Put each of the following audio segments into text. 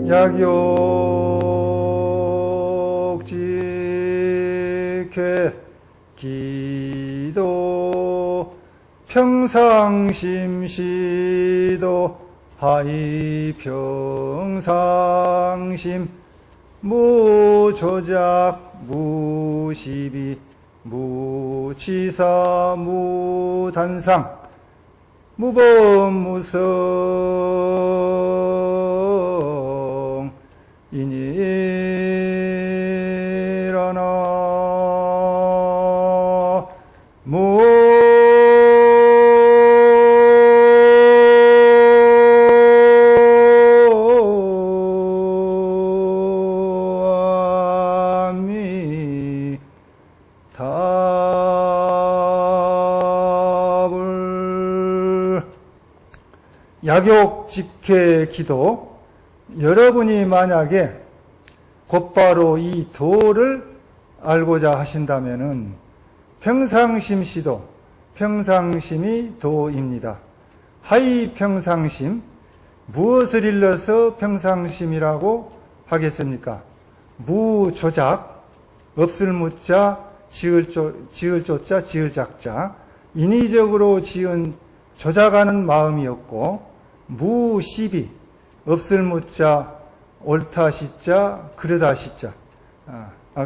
약욕직회 기도 평상심시도 하이평상심 무조작 무시비 무치사 무단상 무범무성 이니라나 무 약욕직회 기도, 여러분이 만약에 곧바로 이 도를 알고자 하신다면은 평상심시도, 평상심이 도입니다. 하이 평상심, 무엇을 일러서 평상심이라고 하겠습니까? 무조작, 없을 무자, 지을 조자, 지을 작자, 인위적으로 지은 조작하는 마음이었고, 무시비, 없을 무자, 옳다 시자, 그르다 시자,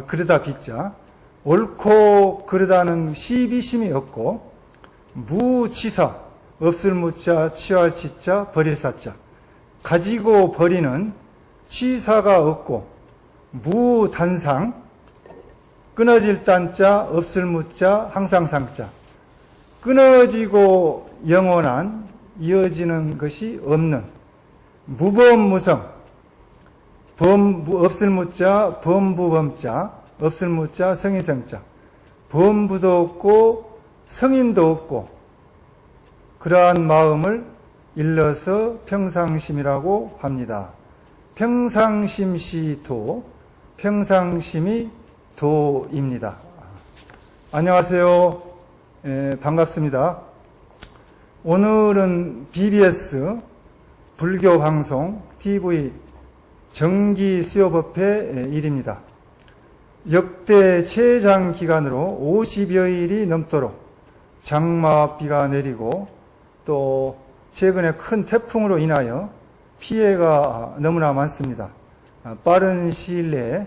그르다 비자, 옳고 그르다는 시비심이 없고, 무치사, 없을 무자, 취할 치자, 버릴 사자, 가지고 버리는 취사가 없고, 무단상, 끊어질 단자, 없을 무자, 항상 상자, 끊어지고 영원한, 이어지는 것이 없는 무범무성, 없을 무자, 범부범자, 없을 무자, 성인성자, 범부도 없고 성인도 없고 그러한 마음을 일러서 평상심이라고 합니다. 평상심시도, 평상심이 도입니다. 안녕하세요. 반갑습니다. 오늘은 BBS 불교방송 TV 정기수요법회 일입니다. 역대 최장 기간으로 50여일이 넘도록 장마비가 내리고 또 최근에 큰 태풍으로 인하여 피해가 너무나 많습니다. 빠른 시일 내에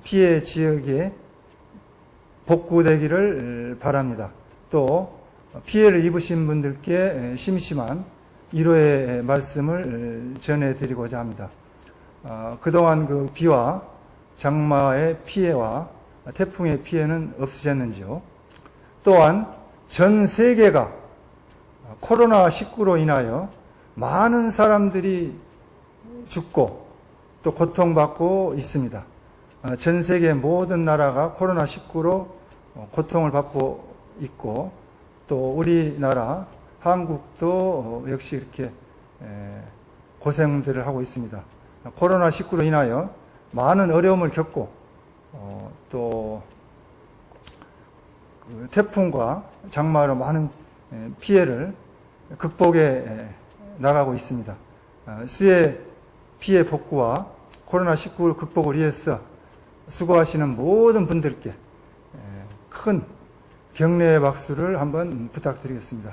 피해 지역에 복구되기를 바랍니다. 또 피해를 입으신 분들께 심심한 위로의 말씀을 전해드리고자 합니다. 그동안 그 비와 장마의 피해와 태풍의 피해는 없으셨는지요? 또한 전 세계가 코로나19로 인하여 많은 사람들이 죽고 또 고통받고 있습니다. 전 세계 모든 나라가 코로나19로 고통을 받고 있고 또 우리나라 한국도 역시 이렇게 고생들을 하고 있습니다. 코로나19로 인하여 많은 어려움을 겪고 또 태풍과 장마로 많은 피해를 극복해 나가고 있습니다. 수해 피해 복구와 코로나19 극복을 위해서 수고하시는 모든 분들께 큰 격려의 박수를 한번 부탁드리겠습니다.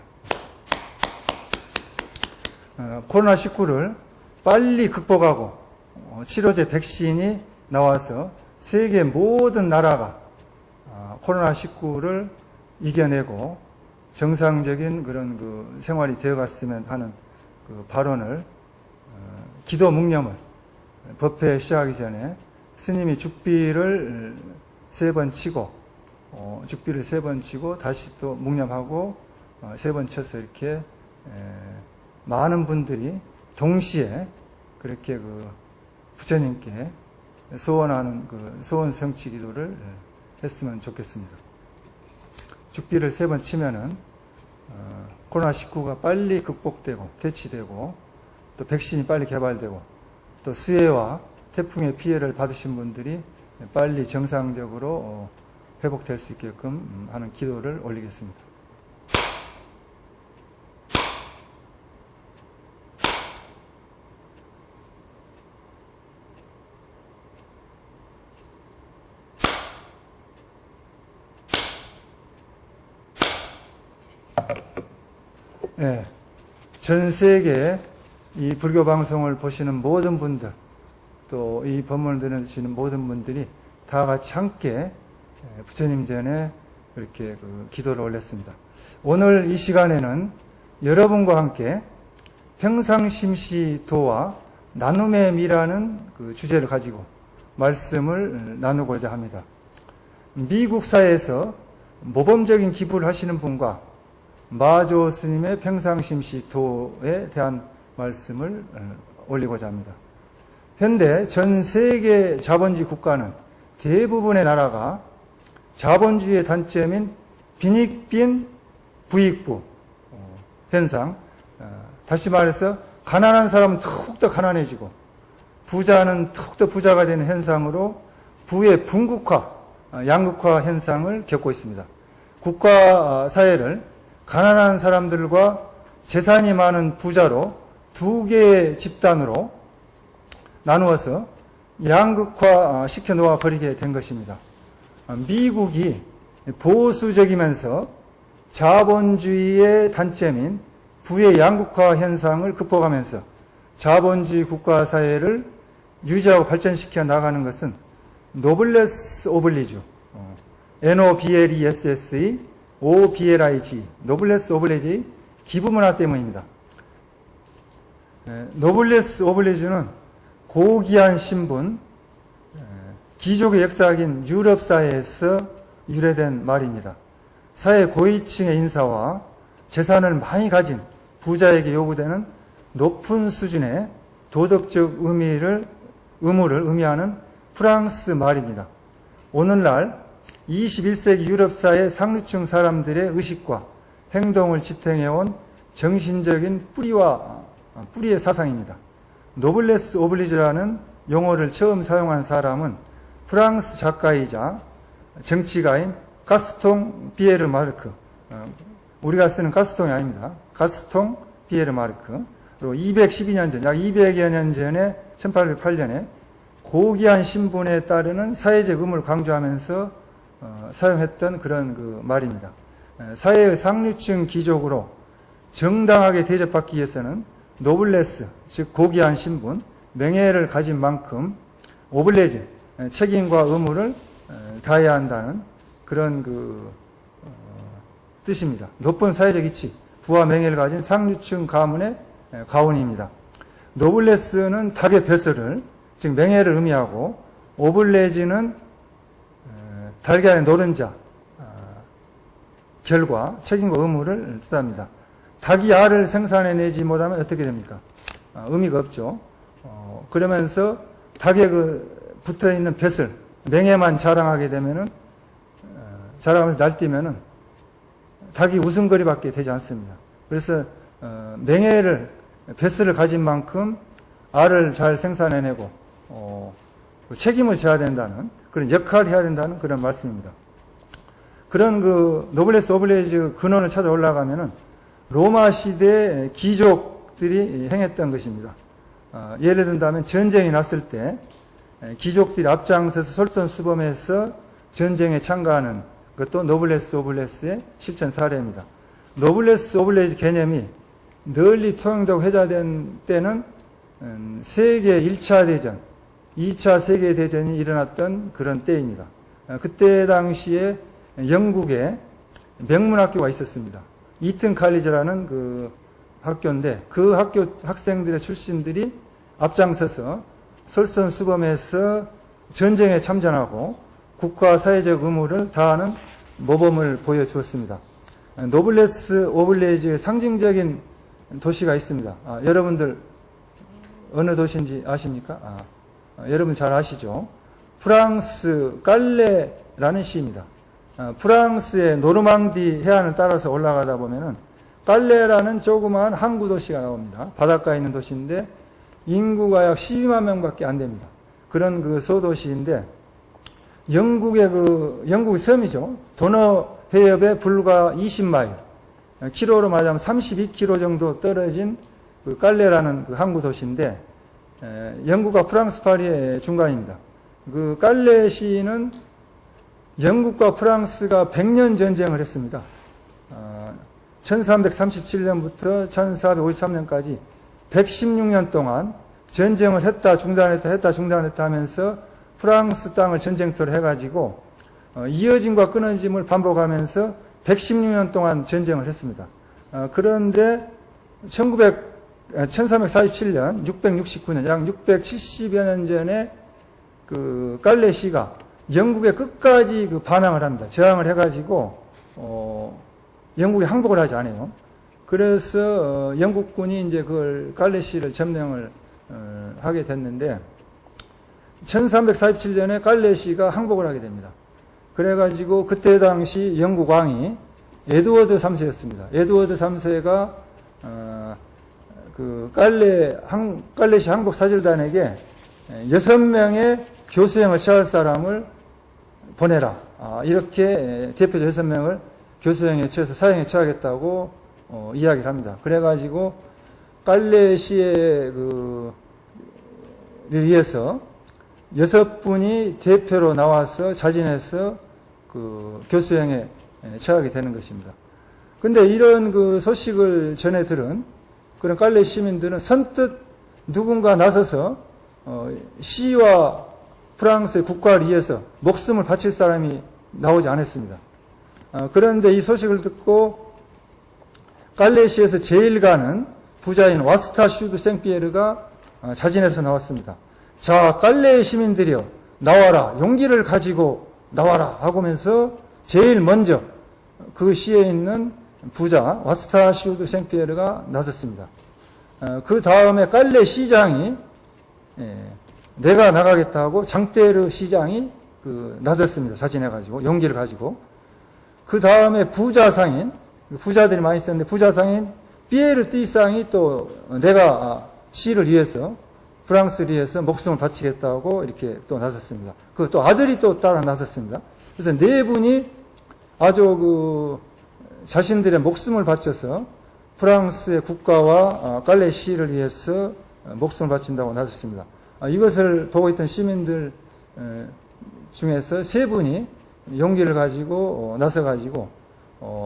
코로나19를 빨리 극복하고 치료제 백신이 나와서 세계 모든 나라가 코로나19를 이겨내고 정상적인 그런 그 생활이 되어갔으면 하는 그 발언을 기도 묵념을 법회 시작하기 전에 스님이 죽비를 3번 치고 죽비를 3번 치고 다시 또 묵념하고 3번 쳐서 이렇게 많은 분들이 동시에 그렇게 그 부처님께 소원하는 그 소원 성취 기도를 했으면 좋겠습니다. 죽비를 3번 치면은 코로나19가 빨리 극복되고 대치되고 또 백신이 빨리 개발되고 또 수해와 태풍의 피해를 받으신 분들이 빨리 정상적으로 회복될 수 있게끔 하는 기도를 올리겠습니다. 예, 전 세계 이 불교 방송을 보시는 모든 분들, 또 이 법문을 들으시는 모든 분들이 다 같이 함께 부처님 전에 이렇게 기도를 올렸습니다. 오늘 이 시간에는 여러분과 함께 평상심시도와 나눔의 미라는 주제를 가지고 말씀을 나누고자 합니다. 미국 사회에서 모범적인 기부를 하시는 분과 마조 스님의 평상심시도에 대한 말씀을 올리고자 합니다. 현대 전 세계 자본주의 국가는 대부분의 나라가 자본주의의 단점인 빈익빈 부익부 현상, 다시 말해서 가난한 사람은 더욱더 가난해지고 부자는 더욱더 부자가 되는 현상으로 부의 분국화, 양극화 현상을 겪고 있습니다. 국가 사회를 가난한 사람들과 재산이 많은 부자로 두 개의 집단으로 나누어서 양극화 시켜 놓아 버리게 된 것입니다. 미국이 보수적이면서 자본주의의 단점인 부의 양극화 현상을 극복하면서 자본주의 국가 사회를 유지하고 발전시켜 나가는 것은 노블레스 오블리주, NOBLESSE, OBLIG, 노블레스 오블리지 기부문화 때문입니다. 노블레스 오블리주는 고귀한 신분, 귀족의 역사학인 유럽 사회에서 유래된 말입니다. 사회 고위층의 인사와 재산을 많이 가진 부자에게 요구되는 높은 수준의 도덕적 의무를 의미하는 프랑스 말입니다. 오늘날 21세기 유럽 사회 상류층 사람들의 의식과 행동을 지탱해온 정신적인 뿌리의 사상입니다. 노블레스 오블리주라는 용어를 처음 사용한 사람은 프랑스 작가이자 정치가인 가스통 피에르 마르크, 우리가 쓰는 가스통이 아닙니다. 가스통 피에르 마르크, 그리고 212년 전, 약 200여 년 전에 1808년에 고귀한 신분에 따르는 사회적 의무를 강조하면서 사용했던 그런 말입니다. 사회의 상류층 귀족으로 정당하게 대접받기 위해서는 노블레스, 즉 고귀한 신분, 명예를 가진 만큼 오블레즈, 책임과 의무를 다해야 한다는 그런 뜻입니다. 높은 사회적 이치, 부와 명예를 가진 상류층 가문의 가훈입니다. 노블레스는 닭의 벼슬을, 즉 명예를 의미하고, 오블레즈는 달걀의 노른자, 결과, 책임과 의무를 뜻합니다. 닭이 알을 생산해내지 못하면 어떻게 됩니까? 의미가 없죠. 그러면서 닭에 붙어있는 벼슬, 명예만 자랑하게 되면은, 자랑하면서 날뛰면은 닭이 웃음거리밖에 되지 않습니다. 그래서, 명예를, 벼슬을 가진 만큼 알을 잘 생산해내고, 책임을 져야 된다는, 그런 역할을 해야 된다는 그런 말씀입니다. 그런 노블레스 오블레즈 근원을 찾아 올라가면은 로마 시대 귀족들이 행했던 것입니다. 예를 든다면 전쟁이 났을 때 귀족들이 앞장서서 솔선수범해서 전쟁에 참가하는 것도 노블레스 오블레스의 실천 사례입니다. 노블레스 오블레즈 개념이 널리 통용되고 회자된 때는 세계 1차 대전, 2차 세계대전이 일어났던 그런 때입니다. 그때 당시에 영국에 명문학교가 있었습니다. 이튼 칼리지라는 학교인데 그 학교 학생들의 출신들이 앞장서서 솔선수범해서 전쟁에 참전하고 국가 사회적 의무를 다하는 모범을 보여주었습니다. 노블레스 오블레즈의 상징적인 도시가 있습니다. 여러분들 어느 도시인지 아십니까? 여러분 잘 아시죠? 프랑스 깔레라는 시입니다. 프랑스의 노르망디 해안을 따라서 올라가다 보면은 깔레라는 조그마한 항구 도시가 나옵니다. 바닷가에 있는 도시인데 인구가 약 12만 명밖에 안 됩니다. 그런 소도시인데 영국의 섬이죠. 도너 해협에 불과 20마일, 키로로 말하자면 32km 정도 떨어진 깔레라는 항구 도시인데 영국과 프랑스 파리의 중간입니다. 깔레시는 영국과 프랑스가 100년 전쟁을 했습니다. 1337년부터 1453년까지 116년 동안 전쟁을 했다 중단했다 하면서 프랑스 땅을 전쟁터로 해가지고 이어짐과 끊어짐을 반복하면서 116년 동안 전쟁을 했습니다. 그런데 1347년 669년 약 670여 년 전에 그 깔레시가 영국에 끝까지 그 반항을 합니다. 저항을 해가지고 영국이 항복을 하지 않아요. 그래서 영국군이 이제 그걸 깔레시를 점령을 하게 됐는데 1347년에 깔레시가 항복을 하게 됩니다. 그래가지고 그때 당시 영국 왕이 에드워드 3세였습니다. 에드워드 3세가 그 깔레시 항복 사절단에게 6명의 교수형을 취할 사람을 보내라. 이렇게 대표자 6명을 교수형에 취해서 사형에 처하겠다고 이야기를 합니다. 그래가지고 깔레시에 의해서 6분이 대표로 나와서 자진해서 그 교수형에 처하게 되는 것입니다. 근데 이런 그 소식을 전해 들은 그런 깔레 시민들은 선뜻 누군가 나서서 시와 프랑스의 국가를 위해서 목숨을 바칠 사람이 나오지 않았습니다. 그런데 이 소식을 듣고 깔레시에서 제일 가는 부자인 와스타 슈드 생피에르가 자진해서 나왔습니다. 자, 깔레 시민들이여 나와라, 용기를 가지고 나와라 하고면서 제일 먼저 그 시에 있는 부자 와스타 슈드 생피에르가 나섰습니다. 그 다음에 깔레 시장이 내가 나가겠다 하고 장테르 시장이 나섰습니다. 자진해가지고 용기를 가지고. 그 다음에 부자상인, 부자들이 많이 있었는데 부자상인 피에르 띠상이 또 내가 시를 위해서 프랑스를 위해서 목숨을 바치겠다고 이렇게 또 나섰습니다. 그 또 아들이 또 따라 나섰습니다. 그래서 네 분이 아주 자신들의 목숨을 바쳐서 프랑스의 국가와 깔레 시를 위해서 목숨을 바친다고 나섰습니다. 이것을 보고 있던 시민들 중에서 세 분이 용기를 가지고 나서가지고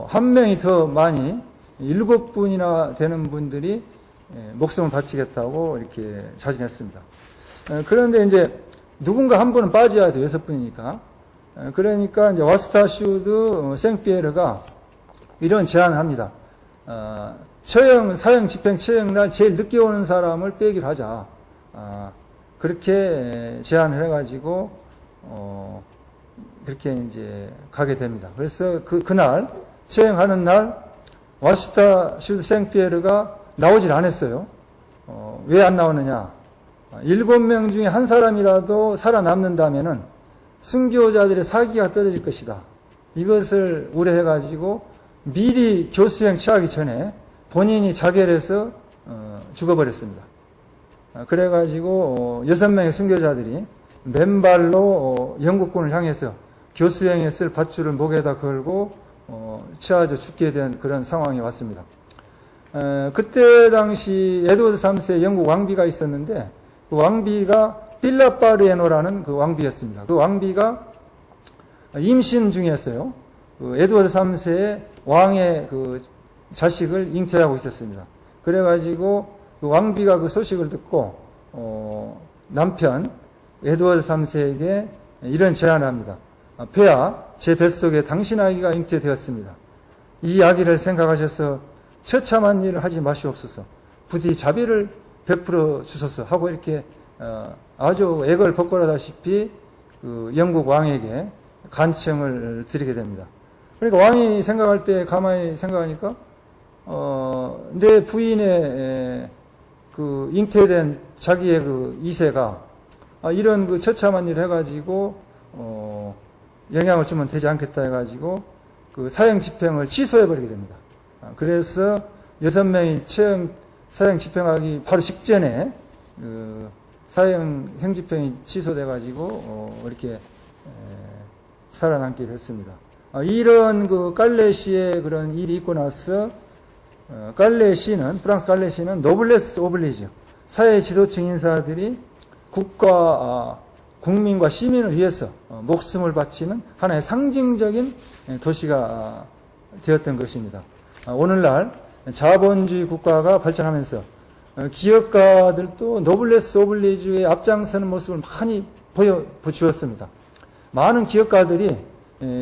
한 명이 더 많이 7분이나 되는 분들이 목숨을 바치겠다고 이렇게 자진했습니다. 그런데 이제 누군가 한 분은 빠져야 돼요. 6분이니까. 그러니까 이제 와스타 슈드 생피에르가 이런 제안을 합니다. 사형 집행 처형날 제일 늦게 오는 사람을 빼기로 하자. 그렇게 제안을 해가지고 그렇게 이제 가게 됩니다. 그래서 그날 처형하는 날 와스타 슈드 생피에르가 나오질 않았어요. 왜 안 나오느냐? 7명 중에 한 사람이라도 살아남는다면은 순교자들의 사기가 떨어질 것이다. 이것을 우려해가지고 미리 교수형 취하기 전에 본인이 자결해서 죽어버렸습니다. 그래가지고 6명의 순교자들이 맨발로 영국군을 향해서 교수형에 쓸 밧줄을 목에다 걸고 취하져 죽게 된 그런 상황이 왔습니다. 그때 당시 에드워드 3세 영국 왕비가 있었는데 그 왕비가 필라파르에노라는 그 왕비였습니다. 그 왕비가 임신 중이었어요. 에드워드 3세의 왕의 그 자식을 잉태하고 있었습니다. 그래가지고 그 왕비가 그 소식을 듣고 남편 에드워드 3세에게 이런 제안을 합니다. 폐하, 제 뱃속에 당신 아기가 잉태되었습니다. 이 아기를 생각하셔서 처참한 일을 하지 마시옵소서. 부디 자비를 베풀어 주소서 하고 이렇게 아주 애걸 벗걸하다시피 그 영국 왕에게 간청을 드리게 됩니다. 그러니까 왕이 생각할 때 가만히 생각하니까 내 부인의 그 잉태된 자기의 그 이세가 이런 그 처참한 일을 해가지고 영향을 주면 되지 않겠다 해가지고 그 사형 집행을 취소해버리게 됩니다. 그래서 6명이 사형 집행하기 바로 직전에 사형 형집행이 취소돼가지고 이렇게 살아남게 됐습니다. 이런 그 깔레시의 그런 일이 있고 나서 깔레시는 프랑스 깔레시는 노블레스 오블리주 사회 지도층 인사들이 국민과 시민을 위해서 목숨을 바치는 하나의 상징적인 도시가 되었던 것입니다. 오늘날 자본주의 국가가 발전하면서 기업가들도 노블레스 오블리주의 앞장서는 모습을 많이 보여주었습니다. 많은 기업가들이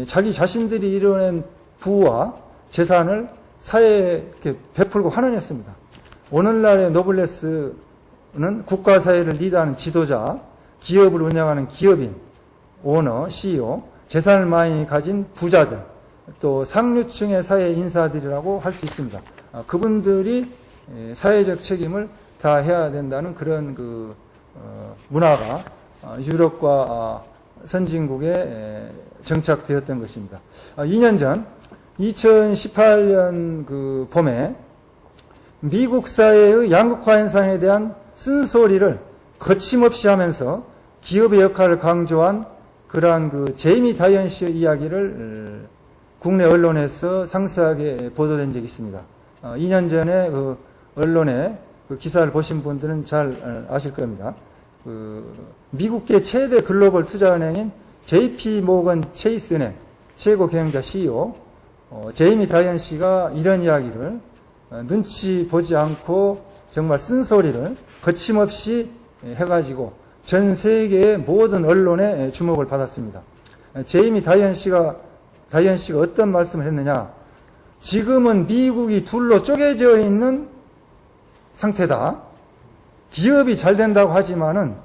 자기 자신들이 이뤄낸 부와 재산을 사회에 이렇게 베풀고 환원했습니다. 오늘날의 노블레스는 국가사회를 리드하는 지도자, 기업을 운영하는 기업인, 오너, CEO, 재산을 많이 가진 부자들, 또 상류층의 사회 인사들이라고 할 수 있습니다. 그분들이 사회적 책임을 다 해야 된다는 그런 문화가 유럽과 선진국에 정착되었던 것입니다. 2년 전 2018년 봄에 미국 사회의 양극화 현상에 대한 쓴소리를 거침없이 하면서 기업의 역할을 강조한 그러한 제이미 다이언 씨의 이야기를 국내 언론에서 상세하게 보도된 적이 있습니다. 2년 전에 언론에 기사를 보신 분들은 잘 아실 겁니다. 미국계 최대 글로벌 투자은행인 JP 모건 체이스 은행 최고 경영자 CEO 제이미 다이언 씨가 이런 이야기를 눈치 보지 않고 정말 쓴소리를 거침없이 해가지고 전 세계의 모든 언론의 주목을 받았습니다. 제이미 다이언 씨가 어떤 말씀을 했느냐? 지금은 미국이 둘로 쪼개져 있는 상태다. 기업이 잘 된다고 하지만은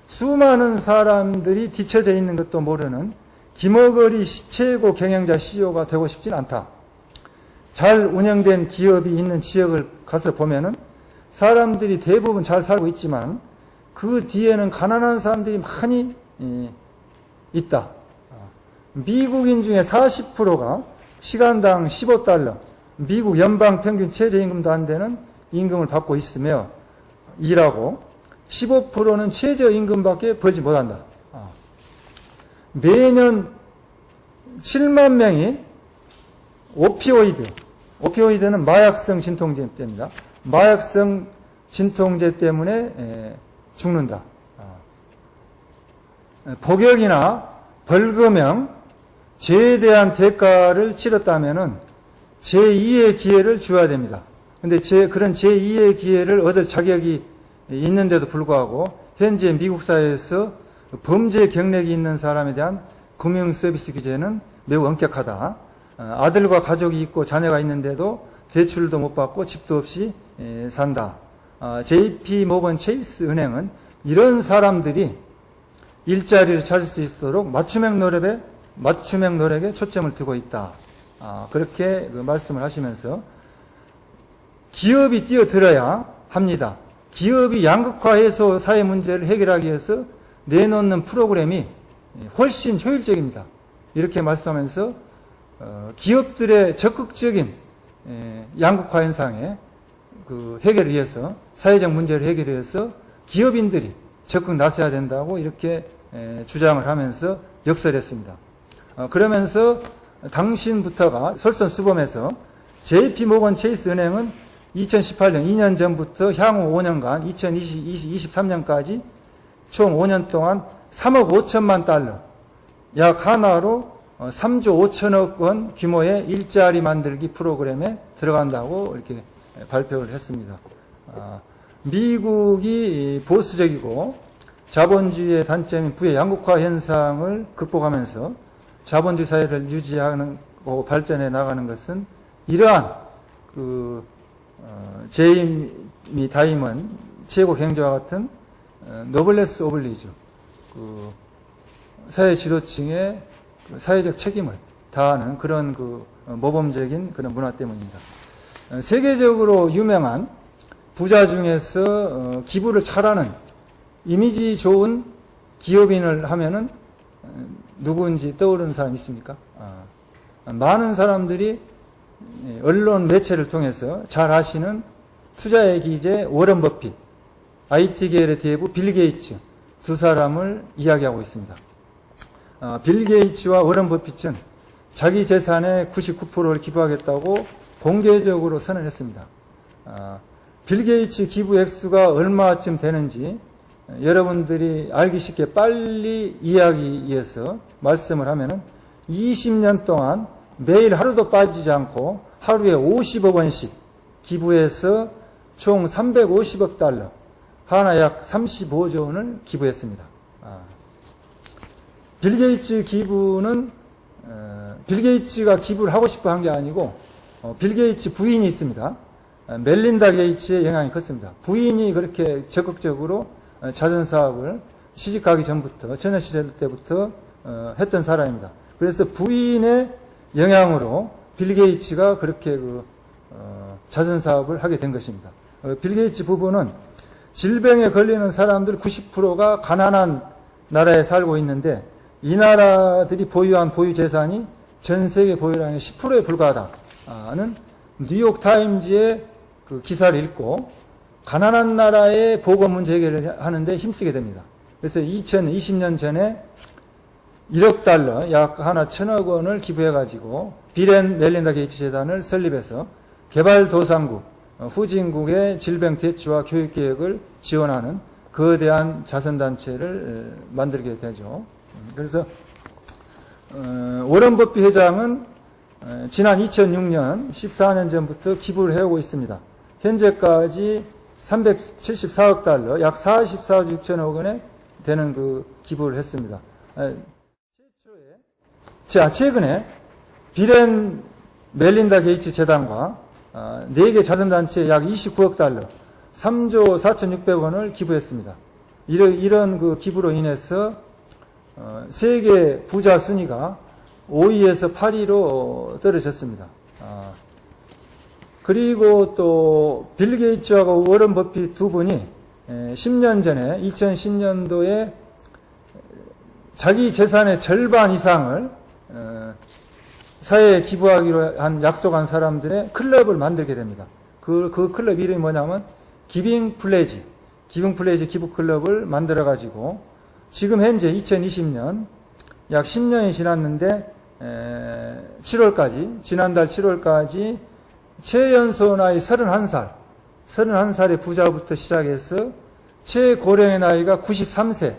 수많은 사람들이 뒤처져 있는 것도 모르는 기머거리 최고 경영자 CEO가 되고 싶진 않다. 잘 운영된 기업이 있는 지역을 가서 보면은 사람들이 대부분 잘 살고 있지만 그 뒤에는 가난한 사람들이 많이 있다. 미국인 중에 40%가 시간당 $15, 미국 연방 평균 최저임금도 안 되는 임금을 받고 있으며 일하고 15%는 최저임금밖에 벌지 못한다. 매년 7만 명이 오피오이드는 마약성 진통제입니다. 마약성 진통제 때문에 죽는다. 복역이나 벌금형 죄에 대한 대가를 치렀다면은 제2의 기회를 주어야 됩니다. 근데 그런 제2의 기회를 얻을 자격이 있는데도 불구하고 현재 미국 사회에서 범죄 경력이 있는 사람에 대한 금융 서비스 규제는 매우 엄격하다. 아들과 가족이 있고 자녀가 있는데도 대출도 못 받고 집도 없이 산다. JP 모건 체이스 은행은 이런 사람들이 일자리를 찾을 수 있도록 맞춤형 노력에 초점을 두고 있다. 그렇게 말씀을 하시면서 기업이 뛰어들어야 합니다. 기업이 양극화 해소 사회 문제를 해결하기 위해서 내놓는 프로그램이 훨씬 효율적입니다. 이렇게 말씀하면서 기업들의 적극적인 양극화 현상의 해결을 위해서, 사회적 문제를 해결을 위해서 기업인들이 적극 나서야 된다고 이렇게 주장을 하면서 역설했습니다. 그러면서 당신부터가 솔선수범해서 JP 모건 체이스 은행은 2018년 2년 전부터 향후 5년간 2023년까지 총 5년 동안 3억 5천만 달러, 약 하나로 3조 5천억 원 규모의 일자리 만들기 프로그램에 들어간다고 이렇게 발표를 했습니다. 미국이 보수적이고 자본주의의 단점인 부의 양극화 현상을 극복하면서 자본주의 사회를 유지하는 발전해 나가는 것은 이러한 제이미 다이먼 최고 경영자와 같은 노블레스 오블리주 사회 지도층의 사회적 책임을 다하는 그런 모범적인 그런 문화 때문입니다. 세계적으로 유명한 부자 중에서 기부를 잘하는 이미지 좋은 기업인을 하면은 누구인지 떠오르는 사람 있습니까? 많은 사람들이 언론 매체를 통해서 잘 아시는 투자의 기재 워런 버핏, IT 계열의 대부 빌 게이츠 두 사람을 이야기하고 있습니다. 빌 게이츠와 워런 버핏은 자기 재산의 99%를 기부하겠다고 공개적으로 선언했습니다. 빌 게이츠 기부 액수가 얼마쯤 되는지 여러분들이 알기 쉽게 빨리 이해하기 위해서 말씀을 하면은 20년 동안 매일 하루도 빠지지 않고 하루에 50억 원씩 기부해서 총 350억 달러, 하나 약 35조 원을 기부했습니다. 빌 게이츠 기부는 빌 게이츠가 기부를 하고 싶어 한 게 아니고 빌 게이츠 부인이 있습니다. 멜린다 게이츠의 영향이 컸습니다. 부인이 그렇게 적극적으로 자선 사업을 시집가기 전부터, 처녀 시절 때부터 했던 사람입니다. 그래서 부인의 영향으로 빌 게이츠가 그렇게 자선 사업을 하게 된 것입니다. 빌 게이츠 부부는 질병에 걸리는 사람들 90%가 가난한 나라에 살고 있는데 이 나라들이 보유한 보유 재산이 전 세계 보유량의 10%에 불과하다는 뉴욕 타임즈의 그 기사를 읽고 가난한 나라의 보건 문제 해결을 하는데 힘쓰게 됩니다. 그래서 2020년 전에 1억 달러, 약 하나 1,000억 원을 기부해가지고 빌 앤 멜린다 게이츠 재단을 설립해서 개발도상국, 후진국의 질병 대처와 교육 계획을 지원하는 거대한 자선단체를 만들게 되죠. 그래서 워런 버핏 회장은 지난 2006년 14년 전부터 기부를 해오고 있습니다. 현재까지 374억 달러, 약 44조 6천억 원에 되는 그 기부를 했습니다. 최근에 빌 앤 멜린다 게이츠 재단과 4개 자선단체에 약 29억 달러, 3조 4,600억 원을 기부했습니다. 이런 그 기부로 인해서 세계 부자 순위가 5위에서 8위로 떨어졌습니다. 그리고 또 빌 게이츠하고 워런 버핏 두 분이 10년 전에 2010년도에 자기 재산의 절반 이상을 사회에 기부하기로 한 약속한 사람들의 클럽을 만들게 됩니다. 그 클럽 이름이 뭐냐면 기빙 플래지 기부 클럽을 만들어 가지고 지금 현재 2020년 약 10년이 지났는데 7월까지 지난달 7월까지 최연소 나이 31살의 부자부터 시작해서 최고령의 나이가 93세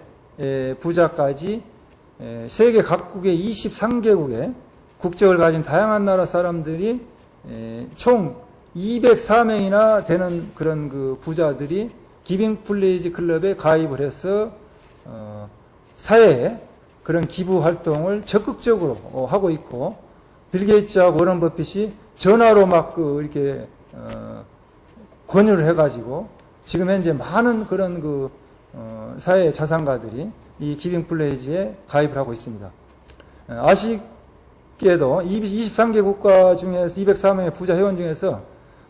부자까지 세계 각국의 23개국의 국적을 가진 다양한 나라 사람들이 총 204명이나 되는 그런 그 부자들이 기빙 플레이즈 클럽에 가입을 해서 사회에 그런 기부 활동을 적극적으로 하고 있고 빌 게이츠하고 워런 버핏이 전화로 막 이렇게 권유를 해가지고 지금 현재 많은 그런 사회 자산가들이 이 기빙 플레이즈에 가입을 하고 있습니다. 아쉽게도 23개 국가 중에서 204명의 부자 회원 중에서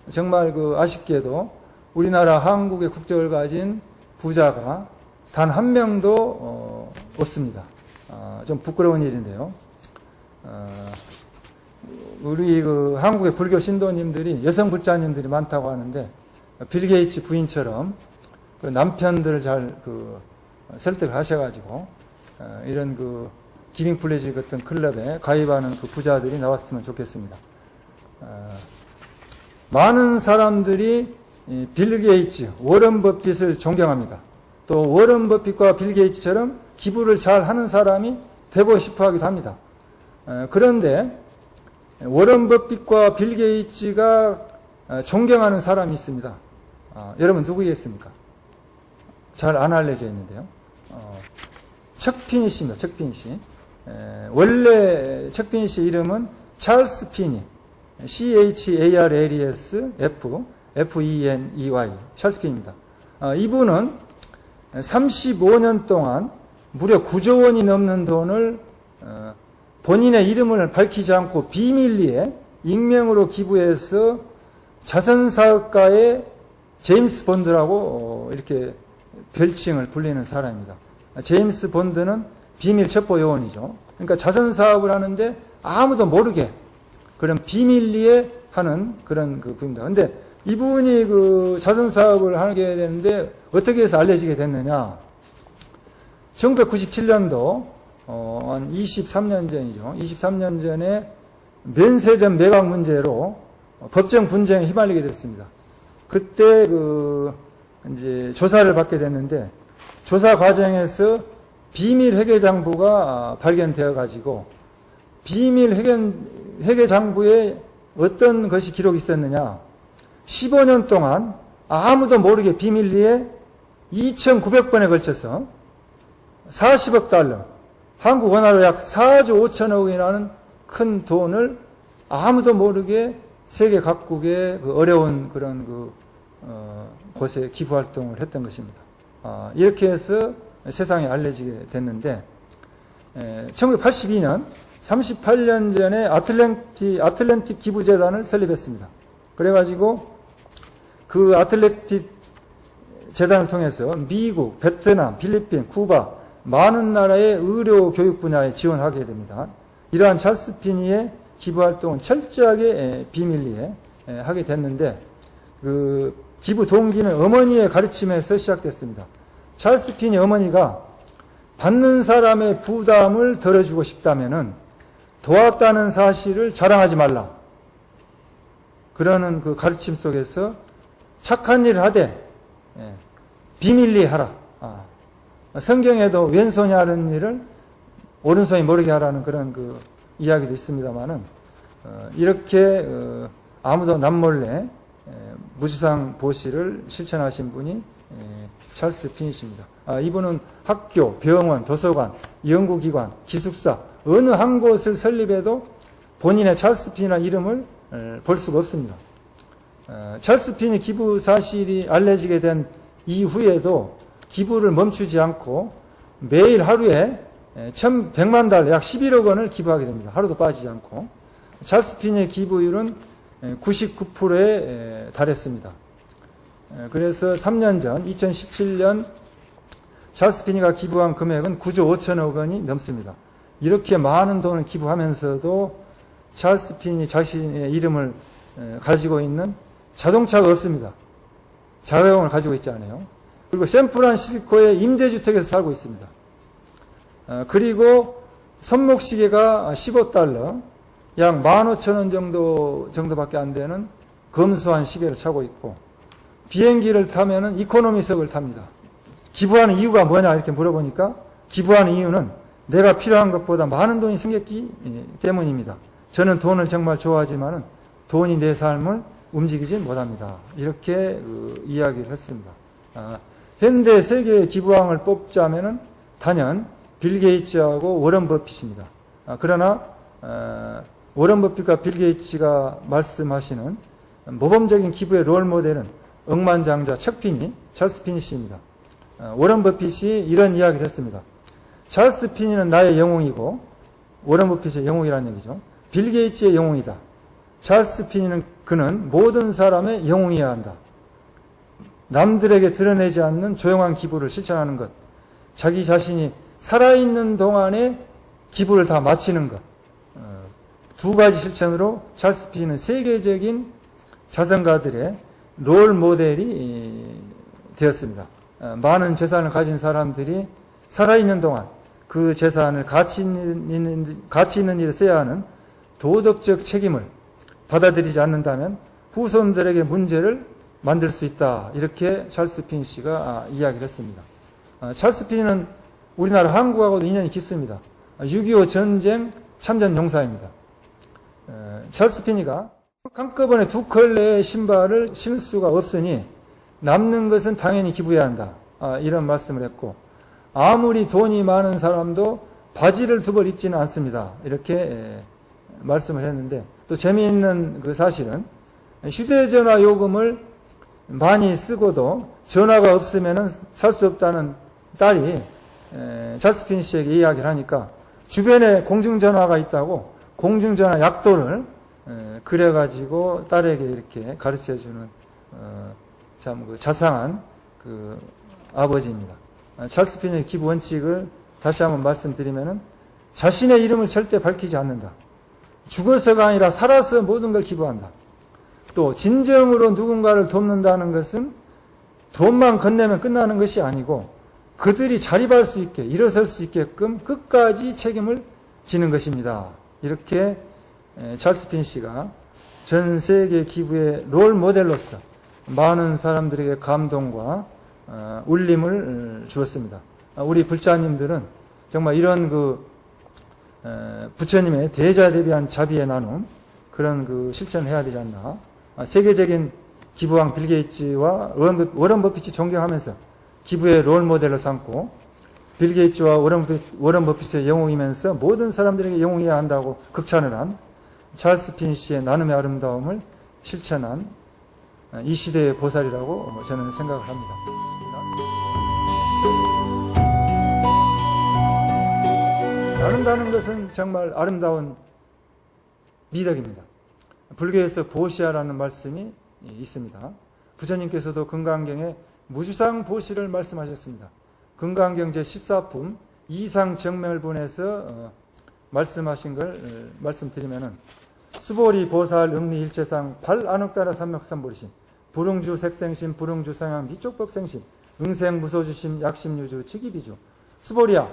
정말 아쉽게도 우리나라 한국의 국적을 가진 부자가 단 한 명도 없습니다. 좀 부끄러운 일인데요. 우리 한국의 불교 신도님들이 여성 불자님들이 많다고 하는데 빌 게이츠 부인처럼 남편들을 잘 설득을 하셔가지고 이런 기빙 플래지 같은 클럽에 가입하는 부자들이 나왔으면 좋겠습니다. 많은 사람들이 빌 게이츠, 워런 버핏을 존경합니다. 또 워런 버핏과 빌 게이츠처럼 기부를 잘 하는 사람이 되고 싶어 하기도 합니다. 그런데 워런 버핏과 빌 게이츠가 존경하는 사람이 있습니다. 여러분 누구겠습니까? 잘 안 알려져 있는데요. 척 피니시입니다. 척 피니시. 원래 척 피니시 이름은 찰스 피니, CHARLES FENEY, 찰스 피니입니다. 이분은 35년 동안 무려 9조 원이 넘는 돈을 본인의 이름을 밝히지 않고 비밀리에 익명으로 기부해서 자선사업가의 제임스 본드라고 이렇게 별칭을 불리는 사람입니다. 제임스 본드는 비밀 첩보 요원이죠. 그러니까 자선사업을 하는데 아무도 모르게 그런 비밀리에 하는 그런 분입니다. 근데 이분이 자선사업을 하게 되는데 어떻게 해서 알려지게 됐느냐. 1997년도 한 23년 전이죠. 23년 전에 면세점 매각 문제로 법정 분쟁에 휘말리게 됐습니다. 그때 이제 조사를 받게 됐는데 조사 과정에서 비밀 회계장부가 발견되어 가지고 비밀 회계장부에 어떤 것이 기록이 있었느냐. 15년 동안 아무도 모르게 비밀리에 2,900번에 걸쳐서 40억 달러, 한국 원화로 약 4조 5천억 원이라는 큰 돈을 아무도 모르게 세계 각국의 그 어려운 그런 곳에 기부 활동을 했던 것입니다. 이렇게 해서 세상에 알려지게 됐는데, 1982년 38년 전에 아틀랜틱 기부재단을 설립했습니다. 그래가지고 그 아틀랜틱 재단을 통해서 미국, 베트남, 필리핀, 쿠바 많은 나라의 의료 교육 분야에 지원하게 됩니다. 이러한 찰스 피니의 기부 활동은 철저하게 비밀리에 하게 됐는데, 그 기부 동기는 어머니의 가르침에서 시작됐습니다. 찰스 피니 어머니가 받는 사람의 부담을 덜어주고 싶다면은 도왔다는 사실을 자랑하지 말라. 그러는 그 가르침 속에서 착한 일을 하되 비밀리에 하라. 성경에도 왼손이 하는 일을 오른손이 모르게 하라는 그런 그 이야기도 있습니다만은, 이렇게 아무도 남몰래 무주상 보시를 실천하신 분이 찰스 피니십니다. 이분은 학교, 병원, 도서관, 연구기관, 기숙사 어느 한 곳을 설립해도 본인의 찰스 피니라는 이름을 볼 수가 없습니다. 찰스 피니 기부 사실이 알려지게 된 이후에도 기부를 멈추지 않고 매일 하루에 1,100만 달러, 약 11억 원을 기부하게 됩니다. 하루도 빠지지 않고. 찰스 피니의 기부율은 99%에 달했습니다. 그래서 3년 전 2017년 찰스 피니가 기부한 금액은 9조 5천억 원이 넘습니다. 이렇게 많은 돈을 기부하면서도 찰스 피니 자신의 이름을 가지고 있는 자동차가 없습니다. 자가용을 가지고 있지 않아요. 그리고 샌프란시스코의 임대주택에서 살고 있습니다. 그리고 손목시계가 15달러, 약 15,000원 정도밖에 안 되는 검소한 시계를 차고 있고, 비행기를 타면은 이코노미석을 탑니다. 기부하는 이유가 뭐냐 이렇게 물어보니까, 기부하는 이유는 내가 필요한 것보다 많은 돈이 생겼기 때문입니다. 저는 돈을 정말 좋아하지만은 돈이 내 삶을 움직이지 못합니다. 이렇게 이야기를 했습니다. 현대 세계의 기부왕을 뽑자면은 단연 빌 게이츠하고 워런 버핏입니다. 그러나 워런 버핏과 빌 게이츠가 말씀하시는 모범적인 기부의 롤 모델은 억만장자 척피니, 찰스 피니 씨입니다. 워런 버핏이 이런 이야기를 했습니다. 찰스 피니는 나의 영웅이고, 워런 버핏의 영웅이라는 얘기죠. 빌 게이츠의 영웅이다. 찰스 피니는 그는 모든 사람의 영웅이어야 한다. 남들에게 드러내지 않는 조용한 기부를 실천하는 것, 자기 자신이 살아있는 동안에 기부를 다 마치는 것, 두 가지 실천으로 찰스 피니는 세계적인 자선가들의 롤 모델이 되었습니다. 많은 재산을 가진 사람들이 살아있는 동안 그 재산을 가치 있는 일에 써야 하는 도덕적 책임을 받아들이지 않는다면 후손들에게 문제를 만들 수 있다. 이렇게 찰스 피니 씨가 이야기를 했습니다. 찰스 피니는 우리나라 한국하고도 인연이 깊습니다. 6.25 전쟁 참전 용사입니다. 찰스 피니가 한꺼번에 2컬레의 신발을 신을 수가 없으니 남는 것은 당연히 기부해야 한다. 이런 말씀을 했고, 아무리 돈이 많은 사람도 바지를 2벌 입지는 않습니다. 이렇게 말씀을 했는데, 또 재미있는 그 사실은 휴대전화 요금을 많이 쓰고도 전화가 없으면 살 수 없다는 딸이 찰스 피니 씨에게 이야기를 하니까 주변에 공중전화가 있다고 공중전화 약도를 그래가지고 딸에게 이렇게 가르쳐주는 참 그 자상한 그 아버지입니다. 찰스 피니의 기부 원칙을 다시 한번 말씀드리면은 자신의 이름을 절대 밝히지 않는다. 죽어서가 아니라 살아서 모든 걸 기부한다. 또 진정으로 누군가를 돕는다는 것은 돈만 건네면 끝나는 것이 아니고 그들이 자립할 수 있게 일어설 수 있게끔 끝까지 책임을 지는 것입니다. 이렇게 찰스 피니 씨가 전 세계 기부의 롤 모델로서 많은 사람들에게 감동과 울림을 주었습니다. 우리 불자님들은 정말 이런 그 부처님의 대자대비한 자비의 나눔, 그런 그 실천을 해야 되지 않나. 세계적인 기부왕 빌 게이츠와 워런 버핏이 존경하면서 기부의 롤 모델로 삼고 빌 게이츠와 워런 버핏의 영웅이면서 모든 사람들에게 영웅이어야 한다고 극찬을 한 찰스 피니시의 나눔의 아름다움을 실천한 이 시대의 보살이라고 저는 생각을 합니다. 나눈다는 것은 정말 아름다운 미덕입니다. 불교에서 보시야라는 말씀이 있습니다. 부처님께서도 금강경에 무주상 보시를 말씀하셨습니다. 금강경 제14품 이상정멸분에서 말씀하신 걸 말씀드리면은 수보리 보살 응리 일체상 발안옥따라 삼맥삼보리심 불응주 색생심 불응주 상향 미쪽법생심 응생 무소주심 약심유주 직이비주 수보리야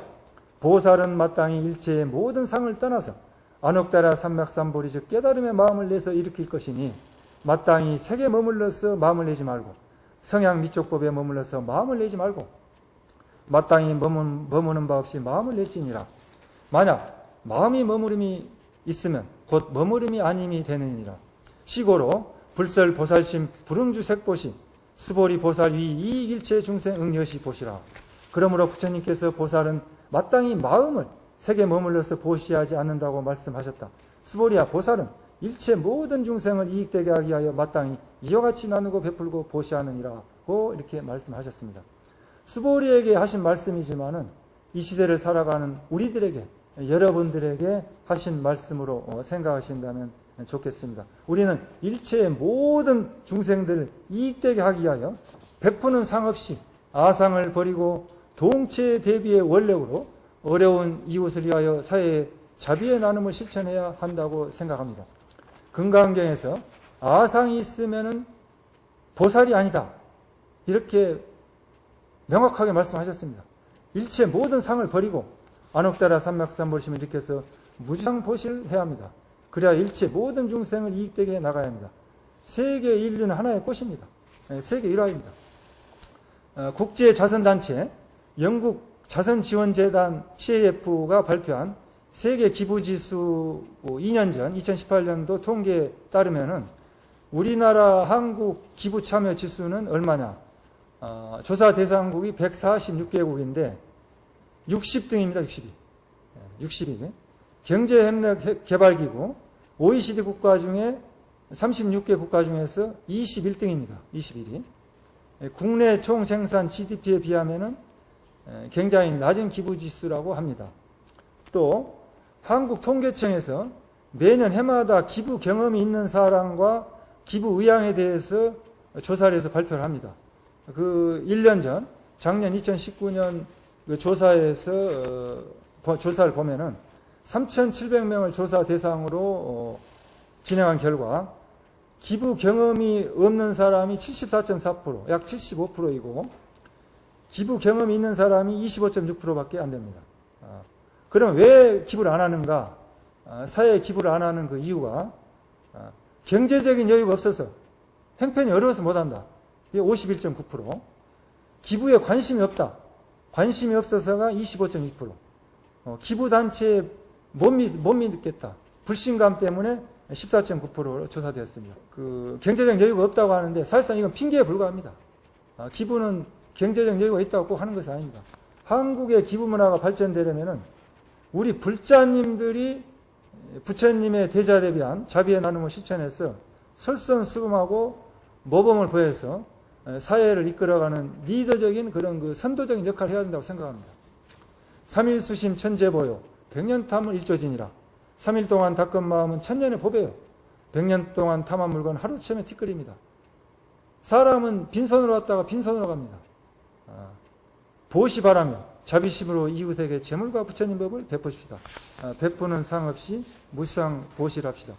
보살은 마땅히 일체의 모든 상을 떠나서 안옥따라 삼맥삼보리 즉 깨달음의 마음을 내서 일으킬 것이니 마땅히 색에 머물러서 마음을 내지 말고 성향 미쪽법에 머물러서 마음을 내지 말고 마땅히 머무는 바 없이 마음을 낼지니라. 만약 마음이 머무름이 있으면 곧 머무름이 아님이 되느니라. 시고로 불설 보살심 불응주 색보심 수보리 보살 위 이익일체 중생 응여시 보시라. 그러므로 부처님께서 보살은 마땅히 마음을 색에 머물러서 보시하지 않는다고 말씀하셨다. 수보리야 보살은 일체 모든 중생을 이익되게 하기 위하여 마땅히 이와 같이 나누고 베풀고 보시하느니라고 이렇게 말씀하셨습니다. 수보리에게 하신 말씀이지만은 이 시대를 살아가는 우리들에게 여러분들에게 하신 말씀으로 생각하신다면 좋겠습니다. 우리는 일체의 모든 중생들을 이익되게 하기 위하여 베푸는 상 없이 아상을 버리고 동체 대비의 원력으로 어려운 이웃을 위하여 사회의 자비의 나눔을 실천해야 한다고 생각합니다. 금강경에서 아상이 있으면은 보살이 아니다. 이렇게 명확하게 말씀하셨습니다. 일체 모든 상을 버리고 안옥따라 삼맥삼보심을 일으켜서 무주상 보시를 해야 합니다. 그래야 일체 모든 중생을 이익되게 해 나가야 합니다. 세계 인류는 하나의 꽃입니다. 세계 일화입니다. 국제자선단체 영국 자선지원재단 CAF가 발표한 세계 기부지수 2년 전 2018년도 통계에 따르면은 우리나라 한국 기부 참여 지수는 얼마냐? 조사 대상국이 146개국인데 60등입니다. 60위. 경제협력개발기구 OECD 국가 중에 36개 국가 중에서 21등입니다. 21위. 국내 총생산 GDP에 비하면은 굉장히 낮은 기부지수라고 합니다. 또 한국통계청에서 매년 해마다 기부 경험이 있는 사람과 기부 의향에 대해서 조사를 해서 발표를 합니다. 그 1년 전 작년 2019년 그 조사에서 조사를 보면은 3,700명을 조사 대상으로 진행한 결과 기부 경험이 없는 사람이 74.4%, 약 75%이고 기부 경험이 있는 사람이 25.6%밖에 안 됩니다. 그럼 왜 기부를 안 하는가? 사회에 기부를 안 하는 그 이유가 경제적인 여유가 없어서 형편이 어려워서 못한다. 이게 51.9%. 기부에 관심이 없다. 관심이 없어서가 25.2%. 기부단체에 못 믿겠다. 불신감 때문에 14.9%로 조사되었습니다. 그 경제적 여유가 없다고 하는데 사실상 이건 핑계에 불과합니다. 기부는 경제적 여유가 있다고 꼭 하는 것이 아닙니다. 한국의 기부 문화가 발전되려면은 우리 불자님들이 부처님의 대자대비한 자비의 나눔을 실천해서 설선수범하고 모범을 보여서 사회를 이끌어가는 리더적인 그런 그 선도적인 역할을 해야 된다고 생각합니다. 3일 수심 천재보요 100년 탐은 일조진이라 3일 동안 닦은 마음은 천년의 보배요 100년 동안 탐한 물건 하루쯤에 티끌입니다. 사람은 빈손으로 왔다가 빈손으로 갑니다. 보시 바라며 자비심으로 이웃에게 재물과 부처님 법을 베푸십시다. 베푸는 상 없이 무상 보시를 합시다.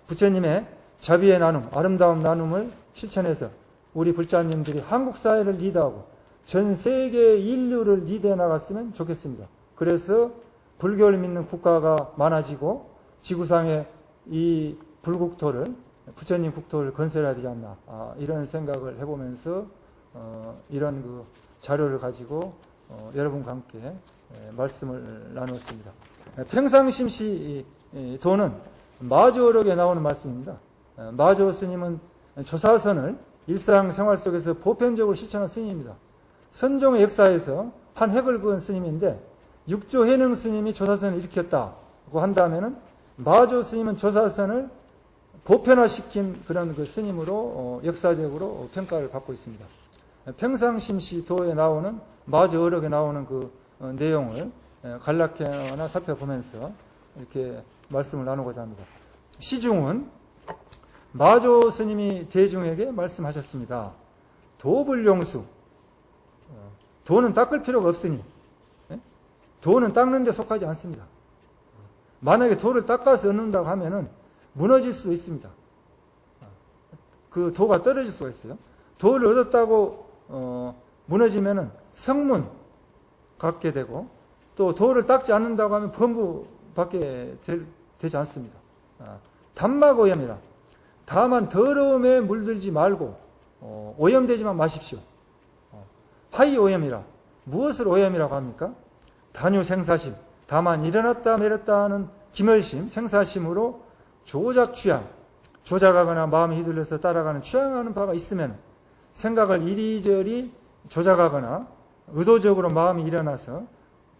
부처님의 자비의 나눔, 아름다운 나눔을 실천해서 우리 불자님들이 한국 사회를 리드하고 전 세계 인류를 리드해 나갔으면 좋겠습니다. 그래서 불교를 믿는 국가가 많아지고 지구상에 이 불국토를 부처님 국토를 건설해야 되지 않나 이런 생각을 해보면서 이런 그 자료를 가지고 여러분과 함께 말씀을 나누었습니다. 평상심시 도는 마조어록에 나오는 말씀입니다. 마조 스님은 조사선을 일상생활 속에서 보편적으로 실천한 스님입니다. 선종의 역사에서 한 획을 그은 스님인데 육조 해능 스님이 조사선을 일으켰다고 한다면은 마조 스님은 조사선을 보편화시킨 그런 그 스님으로 역사적으로 평가를 받고 있습니다. 평상심시 도에 나오는 마조어록에 나오는 그 내용을 간략히 하나 살펴보면서 이렇게 말씀을 나누고자 합니다. 시중은 마조 스님이 대중에게 말씀하셨습니다. 도불용수, 도는 닦을 필요가 없으니, 도는 닦는 데 속하지 않습니다. 만약에 도를 닦아서 얻는다고 하면은 무너질 수도 있습니다. 그 도가 떨어질 수가 있어요. 도를 얻었다고 무너지면은 성문 갖게 되고, 또 도를 닦지 않는다고 하면 범부 받게 되지 않습니다. 단막오염이라. 다만 더러움에 물들지 말고 오염되지만 마십시오. 화이오염이라. 무엇을 오염이라고 합니까? 단유생사심. 다만 일어났다 내렸다 하는 기멸심, 생사심으로 조작 취향, 조작하거나 마음이 휘둘려서 따라가는 취향하는 바가 있으면 생각을 이리저리 조작하거나 의도적으로 마음이 일어나서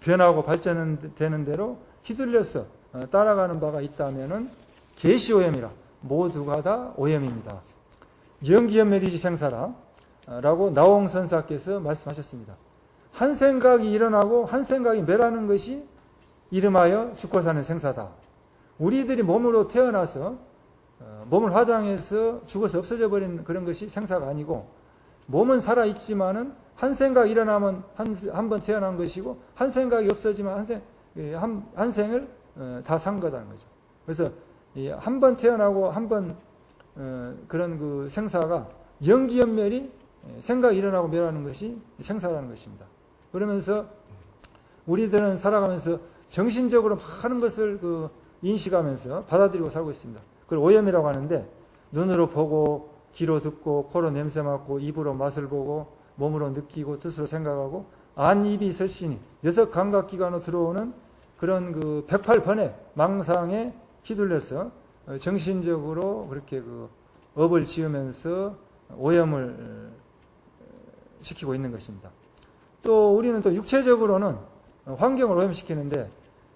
변하고 발전되는 대로 휘둘려서 따라가는 바가 있다면은 계시오염이라. 모두가 다 오염입니다. 영기연멸이지 생사라 라고 나홍선사께서 말씀하셨습니다. 한 생각이 일어나고 한 생각이 멸하는 것이 이름하여 죽고 사는 생사다. 우리들이 몸으로 태어나서 몸을 화장해서 죽어서 없어져 버린 그런 것이 생사가 아니고, 몸은 살아있지만은 한 생각 일어나면 한 번 태어난 것이고, 한 생각이 없어지면 한 생을 다 산 거다는 거죠. 그래서 한 번 태어나고 한 번 그런 그 생사가 영기연멸이 생각이 일어나고 멸하는 것이 생사라는 것입니다. 그러면서 우리들은 살아가면서 정신적으로 많은 것을 그 인식하면서 받아들이고 살고 있습니다. 그걸 오염이라고 하는데, 눈으로 보고 귀로 듣고 코로 냄새 맡고 입으로 맛을 보고 몸으로 느끼고 뜻으로 생각하고 안, 입이, 설신이 6감각기관으로 들어오는 그런 그 108번의 망상에 휘둘려서 정신적으로 그렇게 그 업을 지으면서 오염을 시키고 있는 것입니다. 또 우리는 또 육체적으로는 환경을 오염시키는데,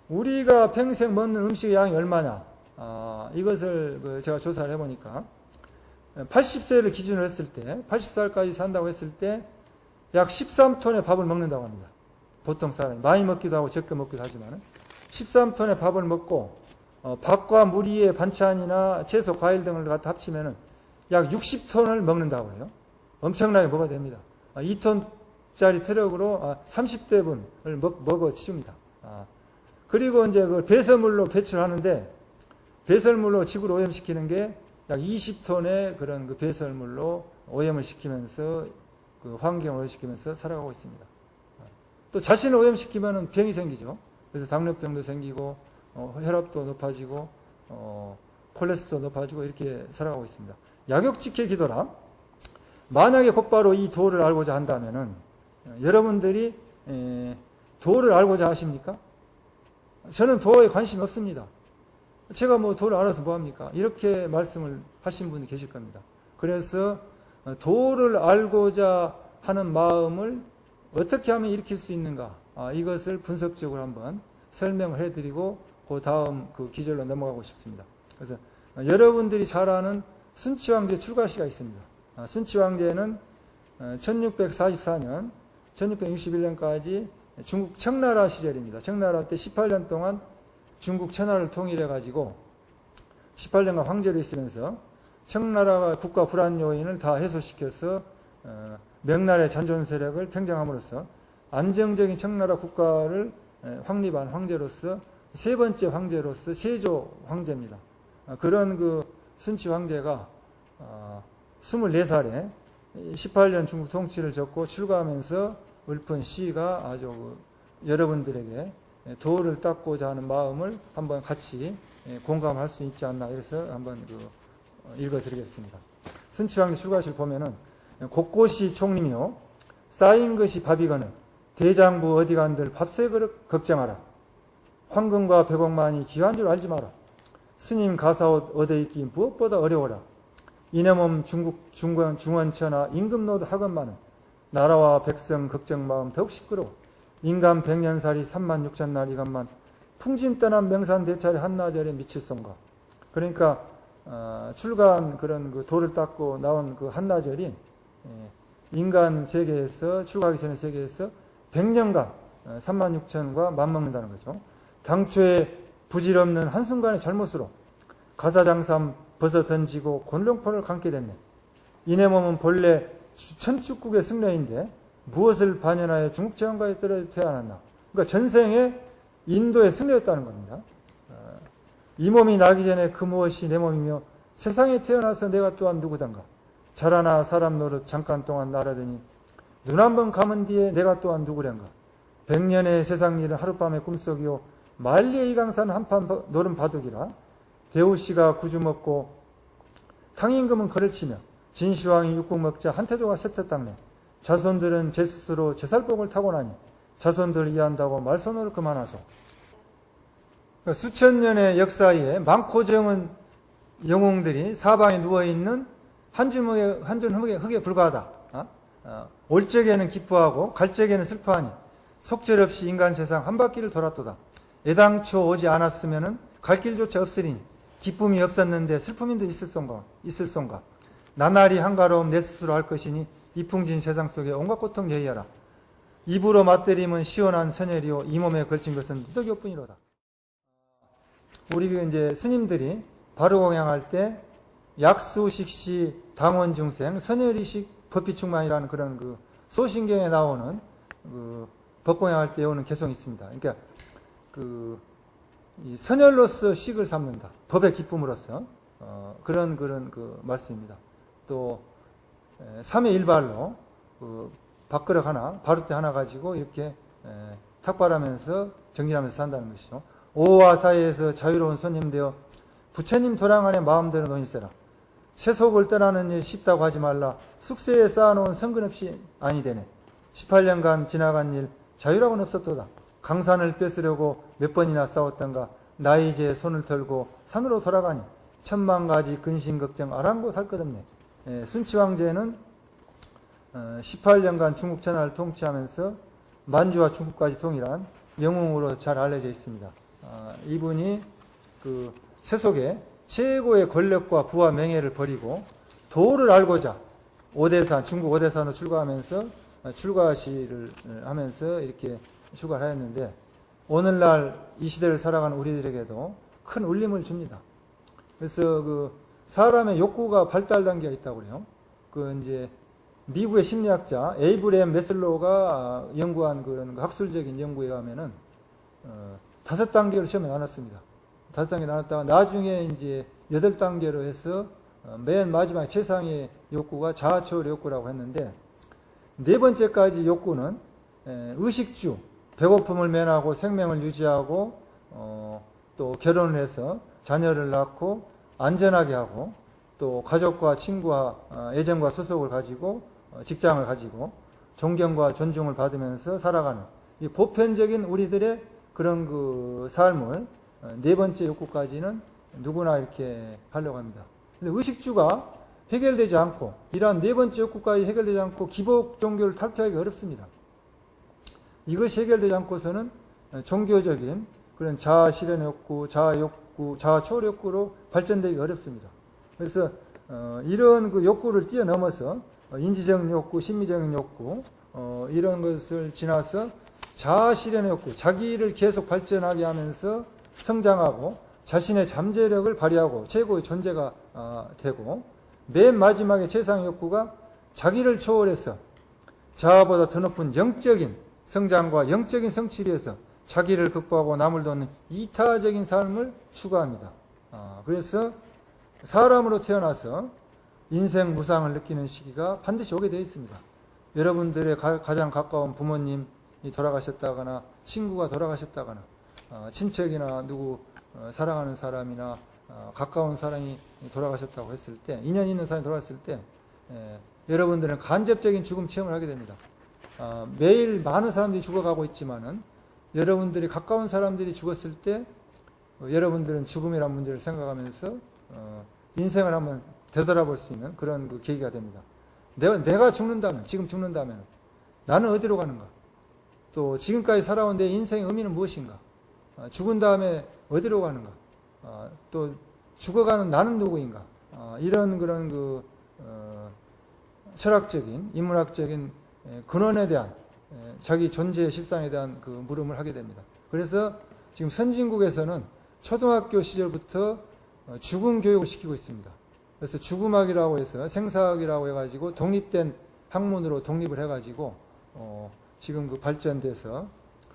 우리가 평생 먹는 음식의 양이 얼마냐, 이것을 제가 조사를 해보니까 80세를 기준으로 했을 때, 80살까지 산다고 했을 때 약 13톤의 밥을 먹는다고 합니다. 보통 사람이 많이 먹기도 하고 적게 먹기도 하지만 13톤의 밥을 먹고 밥과 물 위에 반찬이나 채소, 과일 등을 갖다 합치면 약 60톤을 먹는다고 해요. 엄청나게 먹어야 됩니다. 2톤짜리 트럭으로 30대분을 먹어 치웁니다. 그리고 이제 그 배설물로 배출하는데, 배설물로 지구를 오염시키는 게 약 20톤의 그런 그 배설물로 오염을 시키면서 그 환경을 오염시키면서 살아가고 있습니다. 또 자신을 오염시키면 병이 생기죠. 그래서 당뇨병도 생기고 혈압도 높아지고 콜레스테롤도 높아지고 이렇게 살아가고 있습니다. 약욕지켜 기도라. 만약에 곧바로 이 도를 알고자 한다면은 여러분들이 도를 알고자 하십니까? 저는 도에 관심이 없습니다. 제가 뭐 도를 알아서 뭐합니까? 이렇게 말씀을 하신 분이 계실 겁니다. 그래서 도를 알고자 하는 마음을 어떻게 하면 일으킬 수 있는가, 이것을 분석적으로 한번 설명을 해드리고 그 다음 그 기절로 넘어가고 싶습니다. 그래서 여러분들이 잘 아는 순치왕제 출가시가 있습니다. 순치왕제는 1644년 1661년까지 중국 청나라 시절입니다. 청나라 때 18년 동안 중국 천하를 통일해가지고 18년간 황제로 있으면서 청나라가 국가 불안 요인을 다 해소시켜서 명나라의 잔존 세력을 팽정함으로써 안정적인 청나라 국가를 확립한 황제로서 세 번째 황제로서 세조 황제입니다. 그런 그 순치 황제가 24살에 18년 중국 통치를 접고 출가하면서 읊은 시가 아주 여러분들에게 도를 닦고자 하는 마음을 한번 같이 공감할 수 있지 않나, 이래서 한번 읽어드리겠습니다. 순치왕제 출가시를 보면은 곳곳이 총림이요 쌓인 것이 밥이거늘 대장부 어디 간들 밥세 그릇 걱정하라. 황금과 백억만이 귀한 줄 알지 마라. 스님 가사옷 얻어 입기 무엇보다 어려워라. 이념은 중국 중원처나 임금노도 학원만은 나라와 백성 걱정 마음 더욱 시끄러워. 인간 백년살이 36,000날 이것만 풍진 떠난 명산 대차례 한나절에 미칠송가. 그러니까 출가한 그런 그 도를 닦고 나온 그 한나절이 인간 세계에서 출가하기 전의 세계에서 100년간 36,000과 맞먹는다는 거죠. 당초에 부질없는 한순간의 잘못으로 가사장삼 벗어 던지고 곤룡포를 감게 됐네. 이내 몸은 본래 천축국의 승려인데 무엇을 반연하여 중국 제왕가에 떨어져 태어났나. 그러니까 전생에 인도의 승려였다는 겁니다. 이 몸이 나기 전에 그 무엇이 내 몸이며 세상에 태어나서 내가 또한 누구단가. 자라나 사람 노릇 잠깐 동안 날아더니 눈 한 번 감은 뒤에 내가 또한 누구련가. 100년의 세상 일은 하룻밤의 꿈속이요 만리의 이강산은 한판 노른 바둑이라. 대우씨가 구주 먹고 탕임금은 거를 치며 진시황이 육국 먹자 한태조가 세태 닦네. 자손들은 제 스스로 제살복을 타고나니 자손들 이해한다고 말손으로 그만하소. 수천 년의 역사에 많고 적은 영웅들이 사방에 누워있는 한준 흙에 불과하다. 올 적에는 기뻐하고 갈 적에는 슬퍼하니 속절없이 인간 세상 한 바퀴를 돌았도다. 애당초 오지 않았으면 갈 길조차 없으리니 기쁨이 없었는데 슬픔인도 있을 손가. 나날이 한가로움 내 스스로 할 것이니 이풍진 세상 속에 온갖 고통 예의하라. 입으로 맞들이면 시원한 선열이요 이 몸에 걸친 것은 누더기뿐이로다. 우리 이제 스님들이 바로공양할 때 약수식시 당원중생 선열이식 법비충만이라는 그런 그 소신경에 나오는 그 법공양할 때 오는 개성이 있습니다. 그러니까 이 선열로서 식을 삼는다. 법의 기쁨으로서 그런 그 말씀입니다. 또 3회 1발로 그 밥그릇 하나, 바루대 하나 가지고 이렇게 탁발하면서 정진하면서 산다는 것이죠. 오와 사이에서 자유로운 손님 되어 부처님 도량 안에 마음대로 논의세라. 세속을 떠나는 일 쉽다고 하지 말라. 숙세에 쌓아놓은 성근 없이 아니 되네. 18년간 지나간 일 자유라고는 없었도다. 강산을 뺏으려고 몇 번이나 싸웠던가. 나 이제 손을 털고 산으로 돌아가니 천만 가지 근심 걱정 아랑곳 할 것 없네. 순치왕제는 18년간 중국 천하를 통치하면서 만주와 중국까지 통일한 영웅으로 잘 알려져 있습니다. 이분이 그 세속의 최고의 권력과 부와 명예를 버리고 도를 알고자 오대산, 중국 오대산으로 출가하면서 출가시를 하면서 이렇게 출가를 하였는데 오늘날 이 시대를 살아가는 우리들에게도 큰 울림을 줍니다. 그래서 그 사람의 욕구가 발달 단계가 있다고 그래요. 그 이제 미국의 심리학자 에이브레임 메슬로우가 연구한 그런 학술적인 연구에 의하면은 5단계로 처음에 나눴습니다. 5단계 나눴다가 나중에 이제 8단계로 해서 맨 마지막 최상의 욕구가 자아초월 욕구라고 했는데 4번째까지 욕구는 의식주, 배고픔을 면하고 생명을 유지하고 또 결혼을 해서 자녀를 낳고 안전하게 하고 또 가족과 친구와 애정과 소속을 가지고 직장을 가지고 존경과 존중을 받으면서 살아가는 이 보편적인 우리들의 그런 그 삶을 4번째 욕구까지는 누구나 이렇게 하려고 합니다. 근데 의식주가 해결되지 않고 이러한 4번째 욕구까지 해결되지 않고 기복 종교를 탈피하기 어렵습니다. 이것이 해결되지 않고서는 종교적인 그런 자아 실현 욕구, 자아 욕구, 자아 초월 욕구로 발전되기 어렵습니다. 그래서 이런 그 욕구를 뛰어넘어서 인지적 욕구, 심미적 욕구 이런 것을 지나서 자아 실현의 욕구, 자기를 계속 발전하게 하면서 성장하고 자신의 잠재력을 발휘하고 최고의 존재가 되고 맨 마지막에 최상의 욕구가 자기를 초월해서 자아보다 더 높은 영적인 성장과 영적인 성취를 위해서 자기를 극복하고 남을 돕는 이타적인 삶을 추구합니다. 그래서 사람으로 태어나서 인생 무상을 느끼는 시기가 반드시 오게 되어 있습니다. 여러분들의 가장 가까운 부모님이 돌아가셨다거나 친구가 돌아가셨다거나 친척이나 누구 사랑하는 사람이나 가까운 사람이 돌아가셨다고 했을 때 인연 있는 사람이 돌아갔을 때 여러분들은 간접적인 죽음 체험을 하게 됩니다. 매일 많은 사람들이 죽어가고 있지만은 여러분들이 가까운 사람들이 죽었을 때 여러분들은 죽음이라는 문제를 생각하면서 인생을 한번 되돌아볼 수 있는 그런 그 계기가 됩니다. 내가 죽는다면, 지금 죽는다면 나는 어디로 가는가? 또 지금까지 살아온 내 인생의 의미는 무엇인가? 죽은 다음에 어디로 가는가? 또 죽어가는 나는 누구인가? 이런 그런 그 철학적인, 인문학적인 근원에 대한 자기 존재의 실상에 대한 그 물음을 하게 됩니다. 그래서 지금 선진국에서는 초등학교 시절부터 죽음 교육을 시키고 있습니다. 그래서 죽음학이라고 해서 생사학이라고 해가지고 독립된 학문으로 독립을 해가지고 지금 그 발전돼서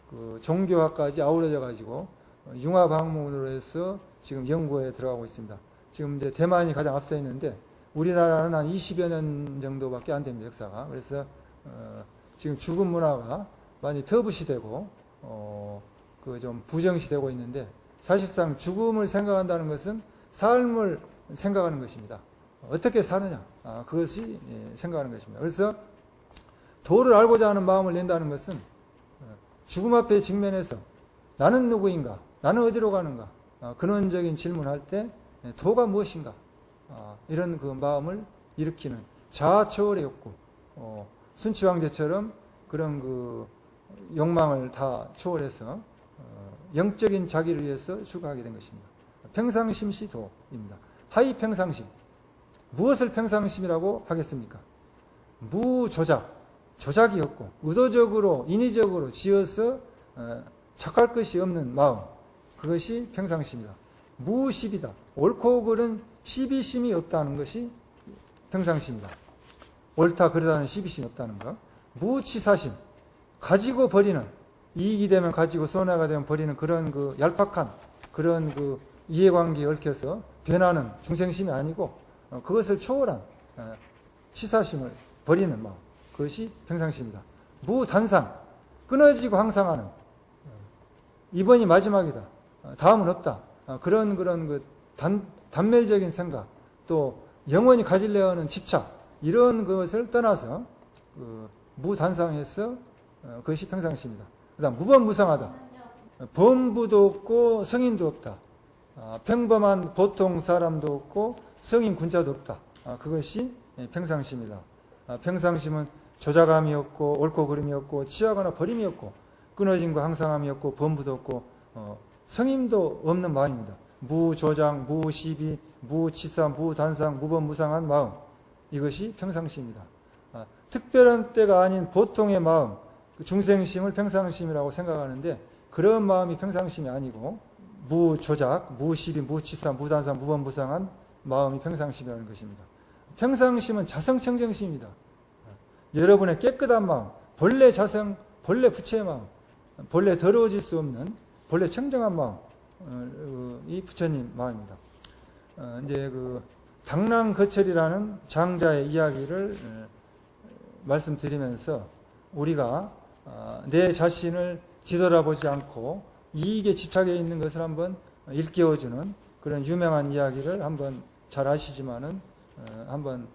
그 종교학까지 아우러져 가지고 융합 학문으로 해서 지금 연구에 들어가고 있습니다. 지금 이제 대만이 가장 앞서 있는데 우리나라는 한 20여 년 정도밖에 안 됩니다, 역사가. 그래서 지금 죽음 문화가 많이 터부시되고 그 좀 부정시되고 있는데 사실상 죽음을 생각한다는 것은 삶을 생각하는 것입니다. 어떻게 사느냐, 그것이 생각하는 것입니다. 그래서 도를 알고자 하는 마음을 낸다는 것은 죽음 앞에 직면해서 나는 누구인가, 나는 어디로 가는가, 근원적인 질문할 때 도가 무엇인가, 이런 그 마음을 일으키는 자아초월의 욕구, 순치왕제처럼 그런 그 욕망을 다 초월해서 영적인 자기를 위해서 추구하게 된 것입니다. 평상심시 도입니다. 하이 평상심. 무엇을 평상심이라고 하겠습니까? 무조작, 조작이 없고 의도적으로 인위적으로 지어서 착할 것이 없는 마음, 그것이 평상심이다. 무시비다. 옳고 그른 시비심이 없다는 것이 평상심이다. 옳다 그르다는 시비심이 없다는 것. 무치사심, 가지고 버리는, 이익이 되면 가지고 손해가 되면 버리는 그런 그 얄팍한 그런 그 이해관계에 얽혀서 변하는 중생심이 아니고 그것을 초월한 치사심을 버리는 마음, 그것이 평상심이다. 무단상, 끊어지고 항상하는, 이번이 마지막이다, 다음은 없다, 그런 그 단멸적인 생각, 또 영원히 가지려 하는 집착, 이런 것을 떠나서 무단상에서 그것이 평상심이다. 그 다음 무범무상하다. 범부도 없고 성인도 없다. 평범한 보통 사람도 없고 성인 군자도 없다. 그것이 평상심이다. 평상심은 조작함이 없고 옳고 그름이 없고 취하거나 버림이 없고 끊어짐과 항상함이 없고 범부도 없고 성임도 없는 마음입니다. 무조작, 무시비, 무치사, 무단상, 무범무상한 마음, 이것이 평상심이다. 특별한 때가 아닌 보통의 마음, 중생심을 평상심이라고 생각하는데 그런 마음이 평상심이 아니고 무조작, 무시비, 무치사, 무단상, 무범무상한 마음이 평상심이라는 것입니다. 평상심은 자성청정심입니다. 여러분의 깨끗한 마음, 본래 자성, 본래 부처의 마음, 본래 더러워질 수 없는 본래 청정한 마음, 이 부처님 마음입니다. 이제 그 당랑거철이라는 장자의 이야기를 말씀드리면서 우리가 내 자신을 뒤돌아보지 않고 이익에 집착해 있는 것을 한번 일깨워주는 그런 유명한 이야기를 한번 잘 아시지만은 한번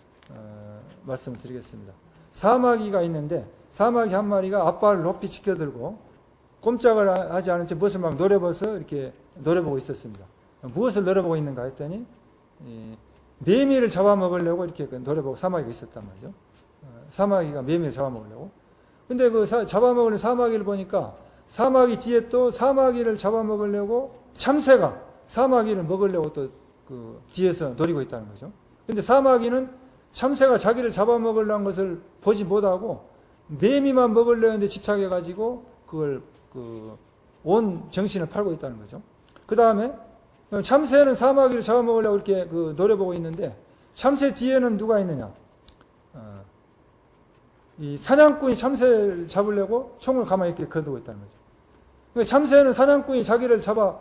말씀을 드리겠습니다. 사마귀가 있는데 사마귀 한 마리가 앞발을 높이 지켜들고 꼼짝을 하지 않은 채 무엇을 막 노려봐서 이렇게 노려보고 있었습니다. 무엇을 노려보고 있는가 했더니 매미를 잡아먹으려고 이렇게 노려보고 사마귀가 있었단 말이죠. 사마귀가 매미를 잡아먹으려고. 근데 그 잡아먹으려는 사마귀를 보니까 사마귀 뒤에 또 사마귀를 잡아먹으려고 참새가 사마귀를 먹으려고 또 그 뒤에서 노리고 있다는 거죠. 근데 사마귀는 참새가 자기를 잡아먹으려는 것을 보지 못하고 매미만 먹으려는데 집착해가지고 그걸 온 정신을 팔고 있다는 거죠. 그 다음에 참새는 사마귀를 잡아먹으려고 이렇게 노려보고 있는데 참새 뒤에는 누가 있느냐? 이 사냥꾼이 참새를 잡으려고 총을 가만히 이렇게 거두고 있다는 거죠. 그러니까 참새는 사냥꾼이 자기를 잡아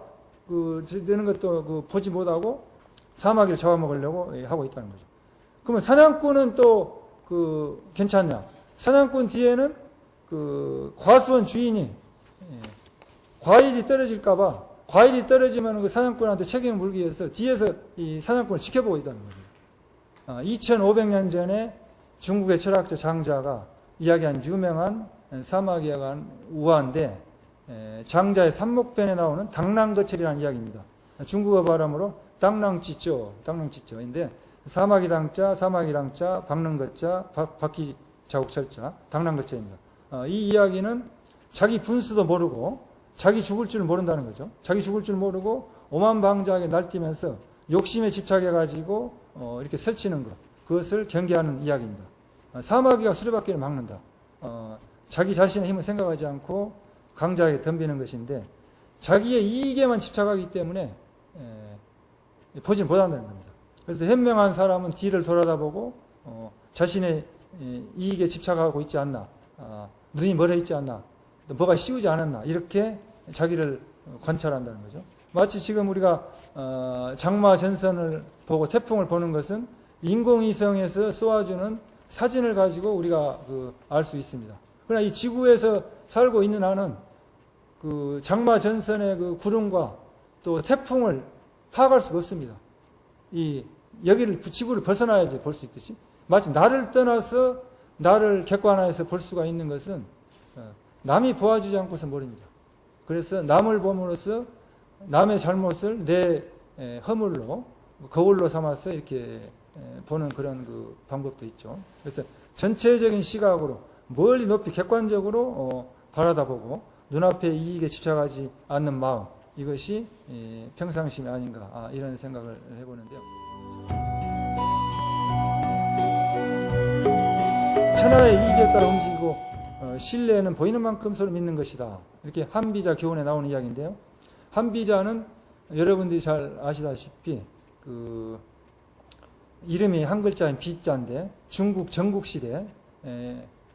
내는 것도 보지 못하고 사마귀를 잡아먹으려고 하고 있다는 거죠. 그러면 사냥꾼은 또 괜찮냐? 사냥꾼 뒤에는 과수원 주인이 과일이 떨어질까봐 과일이 떨어지면 그 사냥꾼한테 책임을 물기 위해서 뒤에서 이 사냥꾼을 지켜보고 있다는 거죠. 2500년 전에 중국의 철학자 장자가 이야기한 유명한 사마귀에 관한 우화인데 장자의 삼목편에 나오는 당랑거철이라는 이야기입니다. 중국어 발음으로 땅랑찌쩌, 땅랑찌쩌인데 사마귀랑자, 박는것자, 바퀴 자국철자, 당랑것자입니다. 이 이야기는 자기 분수도 모르고 자기 죽을 줄 모른다는 거죠. 자기 죽을 줄 모르고 오만방자하게 날뛰면서 욕심에 집착해가지고 이렇게 설치는 것, 그것을 경계하는 이야기입니다. 사마귀가 수레바퀴를 막는다. 자기 자신의 힘을 생각하지 않고 강자에게 덤비는 것인데 자기의 이익에만 집착하기 때문에 보지 못한다는 겁니다. 그래서 현명한 사람은 뒤를 돌아다보고 자신의 이익에 집착하고 있지 않나, 눈이 멀어 있지 않나, 뭐가 씌우지 않았나, 이렇게 자기를 관찰한다는 거죠. 마치 지금 우리가 장마 전선을 보고 태풍을 보는 것은 인공위성에서 쏘아주는 사진을 가지고 우리가 알 수 있습니다. 그러나 이 지구에서 살고 있는 한은 그 장마 전선의 그 구름과 또 태풍을 파악할 수가 없습니다. 여기를 지구를 벗어나야지 볼 수 있듯이 마치 나를 떠나서 나를 객관화해서 볼 수가 있는 것은 남이 보아주지 않고서 모릅니다. 그래서 남을 봄으로써 남의 잘못을 내 허물로 거울로 삼아서 이렇게 보는 그런 그 방법도 있죠. 그래서 전체적인 시각으로 멀리 높이 객관적으로 바라다보고 눈앞의 이익에 집착하지 않는 마음, 이것이 평상심이 아닌가, 이런 생각을 해보는데요. 천하의 이익에 따라 움직이고 신뢰는 보이는 만큼 서로 믿는 것이다. 이렇게 한비자 교훈에 나오는 이야기인데요. 한비자는 여러분들이 잘 아시다시피 이름이 한 글자인 비자인데 중국 전국시대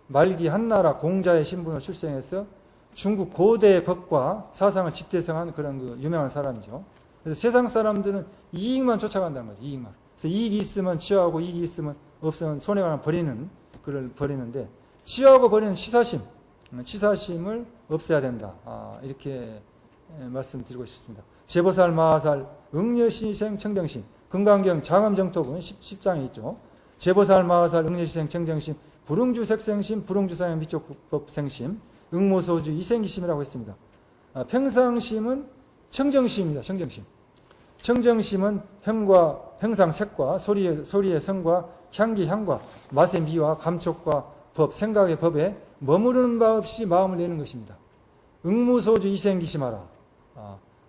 말기 한나라 공자의 신분으로 출생해서 중국 고대의 법과 사상을 집대성한 그런 유명한 사람이죠. 그래서 세상 사람들은 이익만 쫓아간다는 거죠. 이익만. 그래서 이익이 있으면 취하고 이익이 있으면 없으면 손해가 버리는 그걸 버리는데 취하고 버리는 치사심을 없애야 된다. 이렇게 말씀드리고 싶습니다. 제보살, 마하살, 응여시생, 청정심, 금강경 장엄정토군 10장에 있죠. 제보살, 마하살, 응여시생, 청정심, 불응주색생심, 불응주상형 미촉법생심, 응모소주, 이생기심이라고 했습니다. 평상심은 청정심입니다. 청정심. 청정심은 형상색과 소리의 성과 향기, 향과 맛의 미와 감촉과 법, 생각의 법에 머무르는 바 없이 마음을 내는 것입니다. 응무소주 이생기심하라.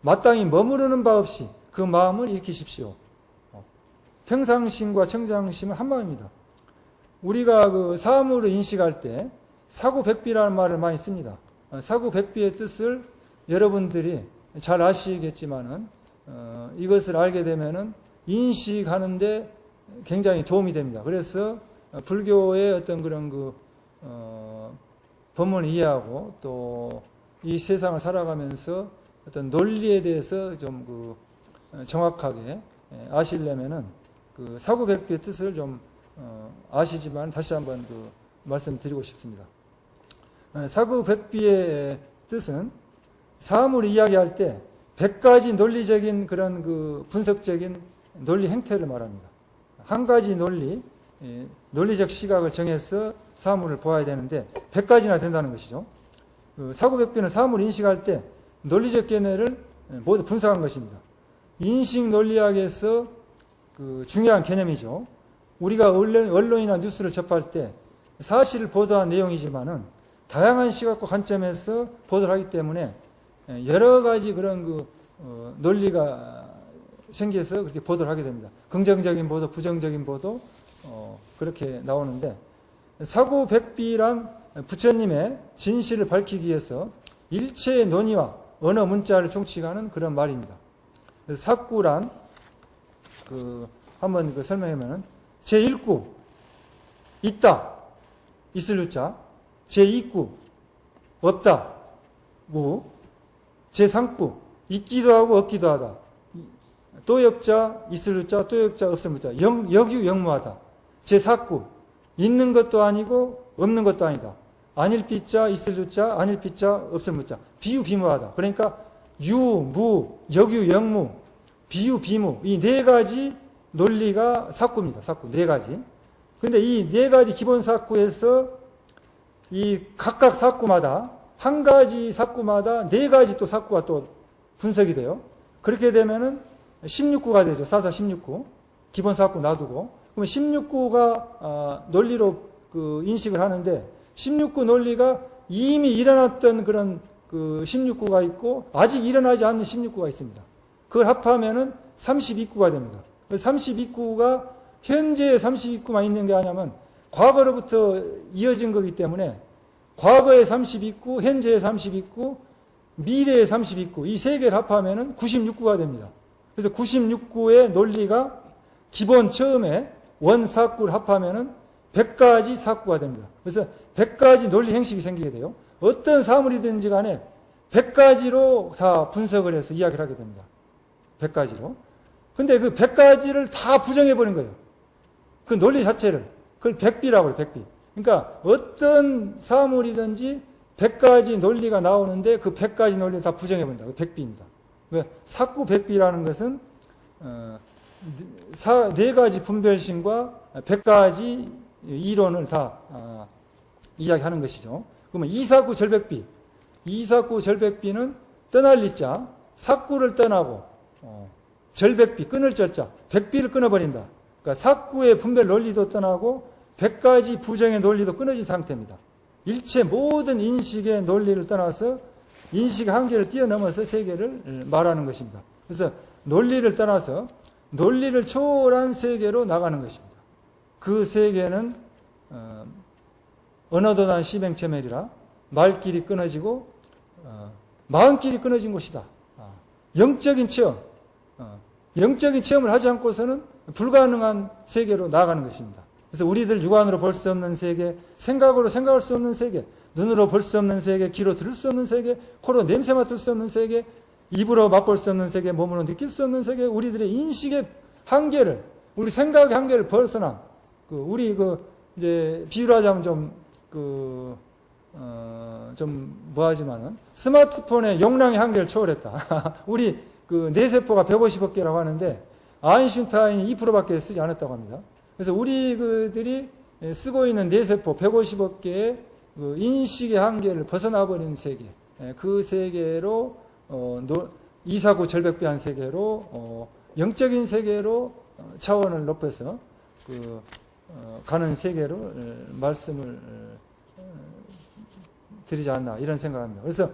마땅히 머무르는 바 없이 그 마음을 일으키십시오. 평상심과 청정심은 한 마음입니다. 우리가 사물을 인식할 때 사구백비라는 말을 많이 씁니다. 사구백비의 뜻을 여러분들이 잘 아시겠지만은 이것을 알게 되면은 인식하는데 굉장히 도움이 됩니다. 그래서 불교의 어떤 그런 법문을 이해하고 또 이 세상을 살아가면서 어떤 논리에 대해서 좀 정확하게 아시려면은 사구백비의 뜻을 좀 아시지만 다시 한번 말씀드리고 싶습니다. 사구백비의 뜻은 사물을 이야기할 때 100가지 논리적인 그런 분석적인 논리 행태를 말합니다. 한 가지 논리적 시각을 정해서 사물을 보아야 되는데 100가지나 된다는 것이죠. 사구백비는 사물을 인식할 때 논리적 견해를 모두 분석한 것입니다. 인식 논리학에서 중요한 개념이죠. 우리가 언론이나 뉴스를 접할 때 사실을 보도한 내용이지만은 다양한 시각과 관점에서 보도를 하기 때문에 여러 가지 그런 논리가 생겨서 그렇게 보도를 하게 됩니다. 긍정적인 보도, 부정적인 보도, 그렇게 나오는데 사구백비란 부처님의 진실을 밝히기 위해서 일체의 논의와 언어 문자를 총칙하는 그런 말입니다. 그래서 사구란 한번 설명하면은 제1구 있다 있을 유자, 제2구 없다 무, 제3구 있기도 하고 없기도 하다, 또 역자 있을 유자, 또 역자 없을 무자, 역유역무하다. 제4구 있는 것도 아니고 없는 것도 아니다. 아닐 삐자 있을 유자, 아닐 삐자 없을 무자, 비유 비무하다. 그러니까 유, 무, 역유, 역무, 비유, 비무, 이 네 가지 논리가 사구입니다. 사구 네 가지. 근데 이 네 가지 기본 사구에서 이 각각 사구마다 한 가지 사구마다 네 가지 또 사구가 또 분석이 돼요. 그렇게 되면은 16구가 되죠. 4사 16구. 기본 사구 놔두고. 그러면 16구가 논리로 그 인식을 하는데 16구 논리가 이미 일어났던 그런 그 16구가 있고 아직 일어나지 않는 16구가 있습니다. 그걸 합하면은 32구가 됩니다. 32구가 현재의 32구만 있는 게 아니냐면 과거로부터 이어진 거기 때문에 과거의 32구, 현재의 32구, 미래의 32구 이 세 개를 합하면은 96구가 됩니다. 그래서 96구의 논리가 기본 처음에 원사구를 합하면은 100가지 사구가 됩니다. 그래서 100가지 논리 행식이 생기게 돼요. 어떤 사물이든지 간에 100가지로 다 분석을 해서 이야기를 하게 됩니다. 100가지로. 근데 그 100가지를 다 부정해버린 거예요. 그 논리 자체를. 그걸 100비라고 해요, 100비. 그러니까 어떤 사물이든지 100가지 논리가 나오는데 그 100가지 논리를 다 부정해버린다. 100비입니다. 사구 100비라는 것은 네 가지 분별심과 100가지 이론을 다 이야기하는 것이죠. 그러면 이사구 절백비. 이사구 절백비는 떠날 리자, 사구를 떠나고 절백비, 끊을 절자, 백비를 끊어버린다. 그러니까 사구의 분별 논리도 떠나고 100가지 부정의 논리도 끊어진 상태입니다. 일체 모든 인식의 논리를 떠나서 인식 한계를 뛰어넘어서 세계를 말하는 것입니다. 그래서 논리를 떠나서 논리를 초월한 세계로 나가는 것입니다. 그 세계는 언어도난 시뱅체멜이라 말길이 끊어지고 마음길이 끊어진 곳이다. 영적인 체험, 영적인 체험을 하지 않고서는 불가능한 세계로 나아가는 것입니다. 그래서 우리들 육안으로 볼 수 없는 세계, 생각으로 생각할 수 없는 세계, 눈으로 볼 수 없는 세계, 귀로 들을 수 없는 세계, 코로 냄새 맡을 수 없는 세계, 입으로 맛볼 수 없는 세계, 몸으로 느낄 수 없는 세계, 우리들의 인식의 한계를, 우리 생각의 한계를 벗어난, 우리 이제 비유를 하자면 좀 뭐하지만은 스마트폰의 용량의 한계를 초월했다. 우리 뇌세포가 150억 개라고 하는데 아인슈타인이 2%밖에 쓰지 않았다고 합니다. 그래서 우리들이 쓰고 있는 뇌세포 150억 개의 인식의 한계를 벗어나 버린 세계, 그 세계로 이사구 절백비한 세계로 영적인 세계로 차원을 높여서 가는 세계로 말씀을 드리지 않나 이런 생각합니다. 그래서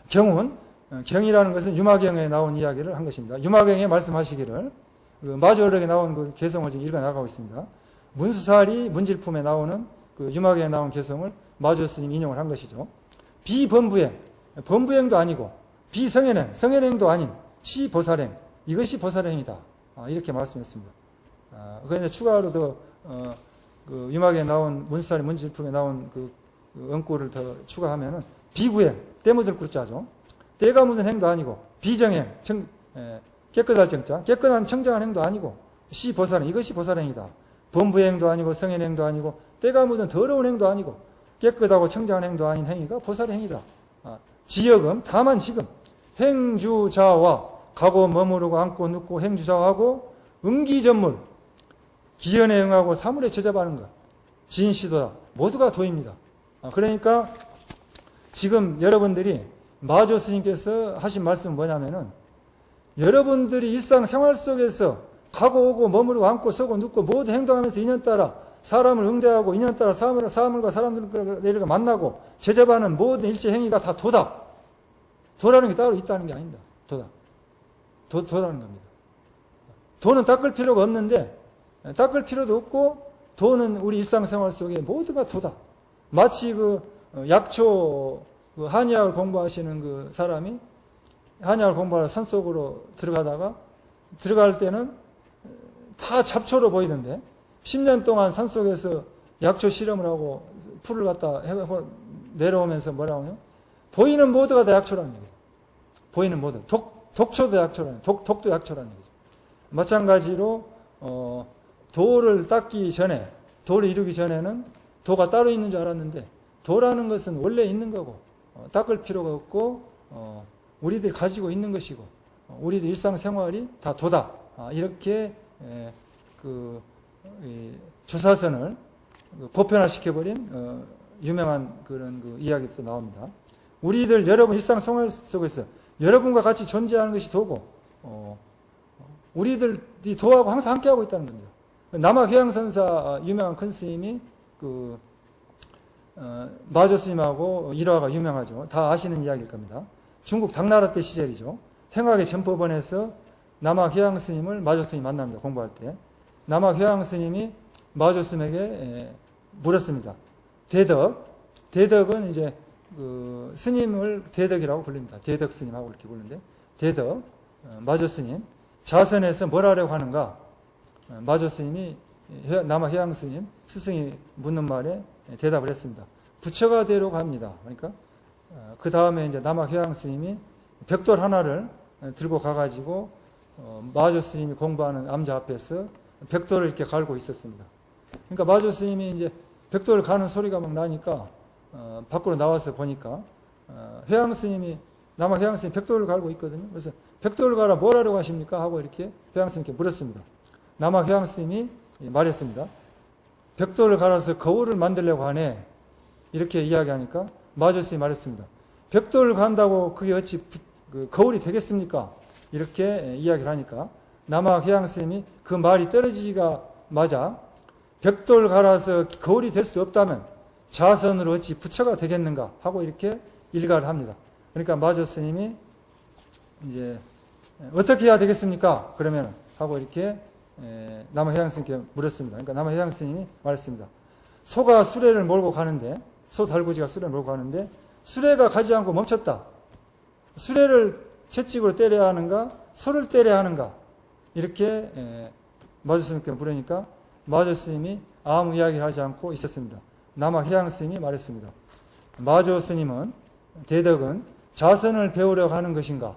경이라는 것은 유마경에 나온 이야기를 한 것입니다. 유마경에 말씀하시기를 마주어록에 나온 그 개성을 지금 읽어 나가고 있습니다. 문수살이 문질품에 나오는 그 유마경에 나온 개성을 마주어 스님 인용을 한 것이죠. 비범부행, 범부행도 아니고 비성현행, 성현행도 아닌 시보살행, 이것이 보살행이다. 이렇게 말씀했습니다. 그런데 추가로 더 그 유마경에 나온 문수살이 문질품에 나온 그 언구를 더 추가하면은 비구행, 때 묻을 구자죠. 때가 묻은 행도 아니고 비정행, 깨끗할 정자, 깨끗한 청정한 행도 아니고 시보살행, 이것이 보살행이다. 범부행도 아니고 성현행도 아니고 때가 묻은 더러운 행도 아니고 깨끗하고 청정한 행도 아닌 행위가 보살행이다. 지역음, 다만 지금 행주자와 가고 머무르고 앉고 눕고 행주자하고 음기전물, 기연에 응하고 사물에 제접하는 것, 진시도다. 모두가 도입니다. 그러니까 지금 여러분들이 마조 스님께서 하신 말씀은 뭐냐면은 여러분들이 일상생활 속에서 가고 오고 머무르고 앉고 서고 눕고 모두 행동하면서 인연따라 사람을 응대하고 인연따라 사물과 사람들을 만나고 제접하는 모든 일체 행위가 다 도다. 도라는 게 따로 있다는 게 아닙니다. 도다. 도라는 겁니다. 도는 닦을 필요가 없는데 닦을 필요도 없고 도는 우리 일상생활 속에 모두가 도다. 마치 약초 한의학을 공부하시는 그 사람이 한의학을 공부하러 산속으로 들어가다가 들어갈 때는 다 잡초로 보이던데 10년 동안 산속에서 약초 실험을 하고 풀을 갖다 내려오면서 뭐라고 하냐? 보이는 모두가 다 약초라는 얘기죠. 보이는 모두. 독초도 약초라는, 독도 약초라는 얘기죠. 마찬가지로 도를 닦기 전에, 도를 이루기 전에는 도가 따로 있는 줄 알았는데 도라는 것은 원래 있는 거고 닦을 필요가 없고 우리들이 가지고 있는 것이고 우리들 일상생활이 다 도다. 이렇게 주사선을 보편화시켜버린 유명한 그런 이야기도 나옵니다. 우리들 여러분 일상생활 속에서 여러분과 같이 존재하는 것이 도고 우리들이 도하고 항상 함께하고 있다는 겁니다. 남학해양선사 유명한 큰 스님이 마조 스님하고 일화가 유명하죠. 다 아시는 이야기일 겁니다. 중국 당나라 때 시절이죠. 행학의 전법원에서 남학해양 스님을 마조 스님이 만납니다. 공부할 때. 남학해양 스님이 마조 스님에게 물었습니다. 대덕은 이제 스님을 대덕이라고 불립니다. 대덕 스님하고 이렇게 부르는데, 대덕, 마조 스님, 자선에서 뭘 하려고 하는가? 마조 스님이, 남학해양 스님, 스승이 묻는 말에 대답을 했습니다. 부처가 되려고 합니다. 그러니까, 그 다음에 이제 남학해양 스님이 벽돌 하나를 들고 가가지고, 마조 스님이 공부하는 암자 앞에서 벽돌을 이렇게 갈고 있었습니다. 그러니까 마조 스님이 이제 벽돌을 가는 소리가 막 나니까, 밖으로 나와서 보니까, 해양 스님이, 남학해양 스님이 벽돌을 갈고 있거든요. 그래서 벽돌을 가라 뭘 하려고 하십니까? 하고 이렇게 해양 스님께 물었습니다. 남학해양 스님이 말했습니다. 벽돌을 갈아서 거울을 만들려고 하네. 이렇게 이야기하니까 마조 스님이 말했습니다. 벽돌을 간다고 그게 어찌 거울이 되겠습니까? 이렇게 이야기를 하니까 남학해양 스님이 그 말이 떨어지기가 맞아 벽돌 갈아서 거울이 될 수 없다면 자선으로 어찌 부처가 되겠는가 하고 이렇게 일가를 합니다. 그러니까 마조 스님이 이제 어떻게 해야 되겠습니까? 그러면 하고 이렇게 남학해양 스님께 물었습니다. 그러니까 남학해양 스님이 말했습니다. 소가 수레를 몰고 가는데, 소 달구지가 수레를 몰고 가는데 수레가 가지 않고 멈췄다. 수레를 채찍으로 때려야 하는가? 소를 때려야 하는가? 이렇게 마조 스님께 물으니까 마조 스님이 아무 이야기를 하지 않고 있었습니다. 남학해양 스님이 말했습니다. 마조 스님은, 대덕은 자선을 배우려고 하는 것인가?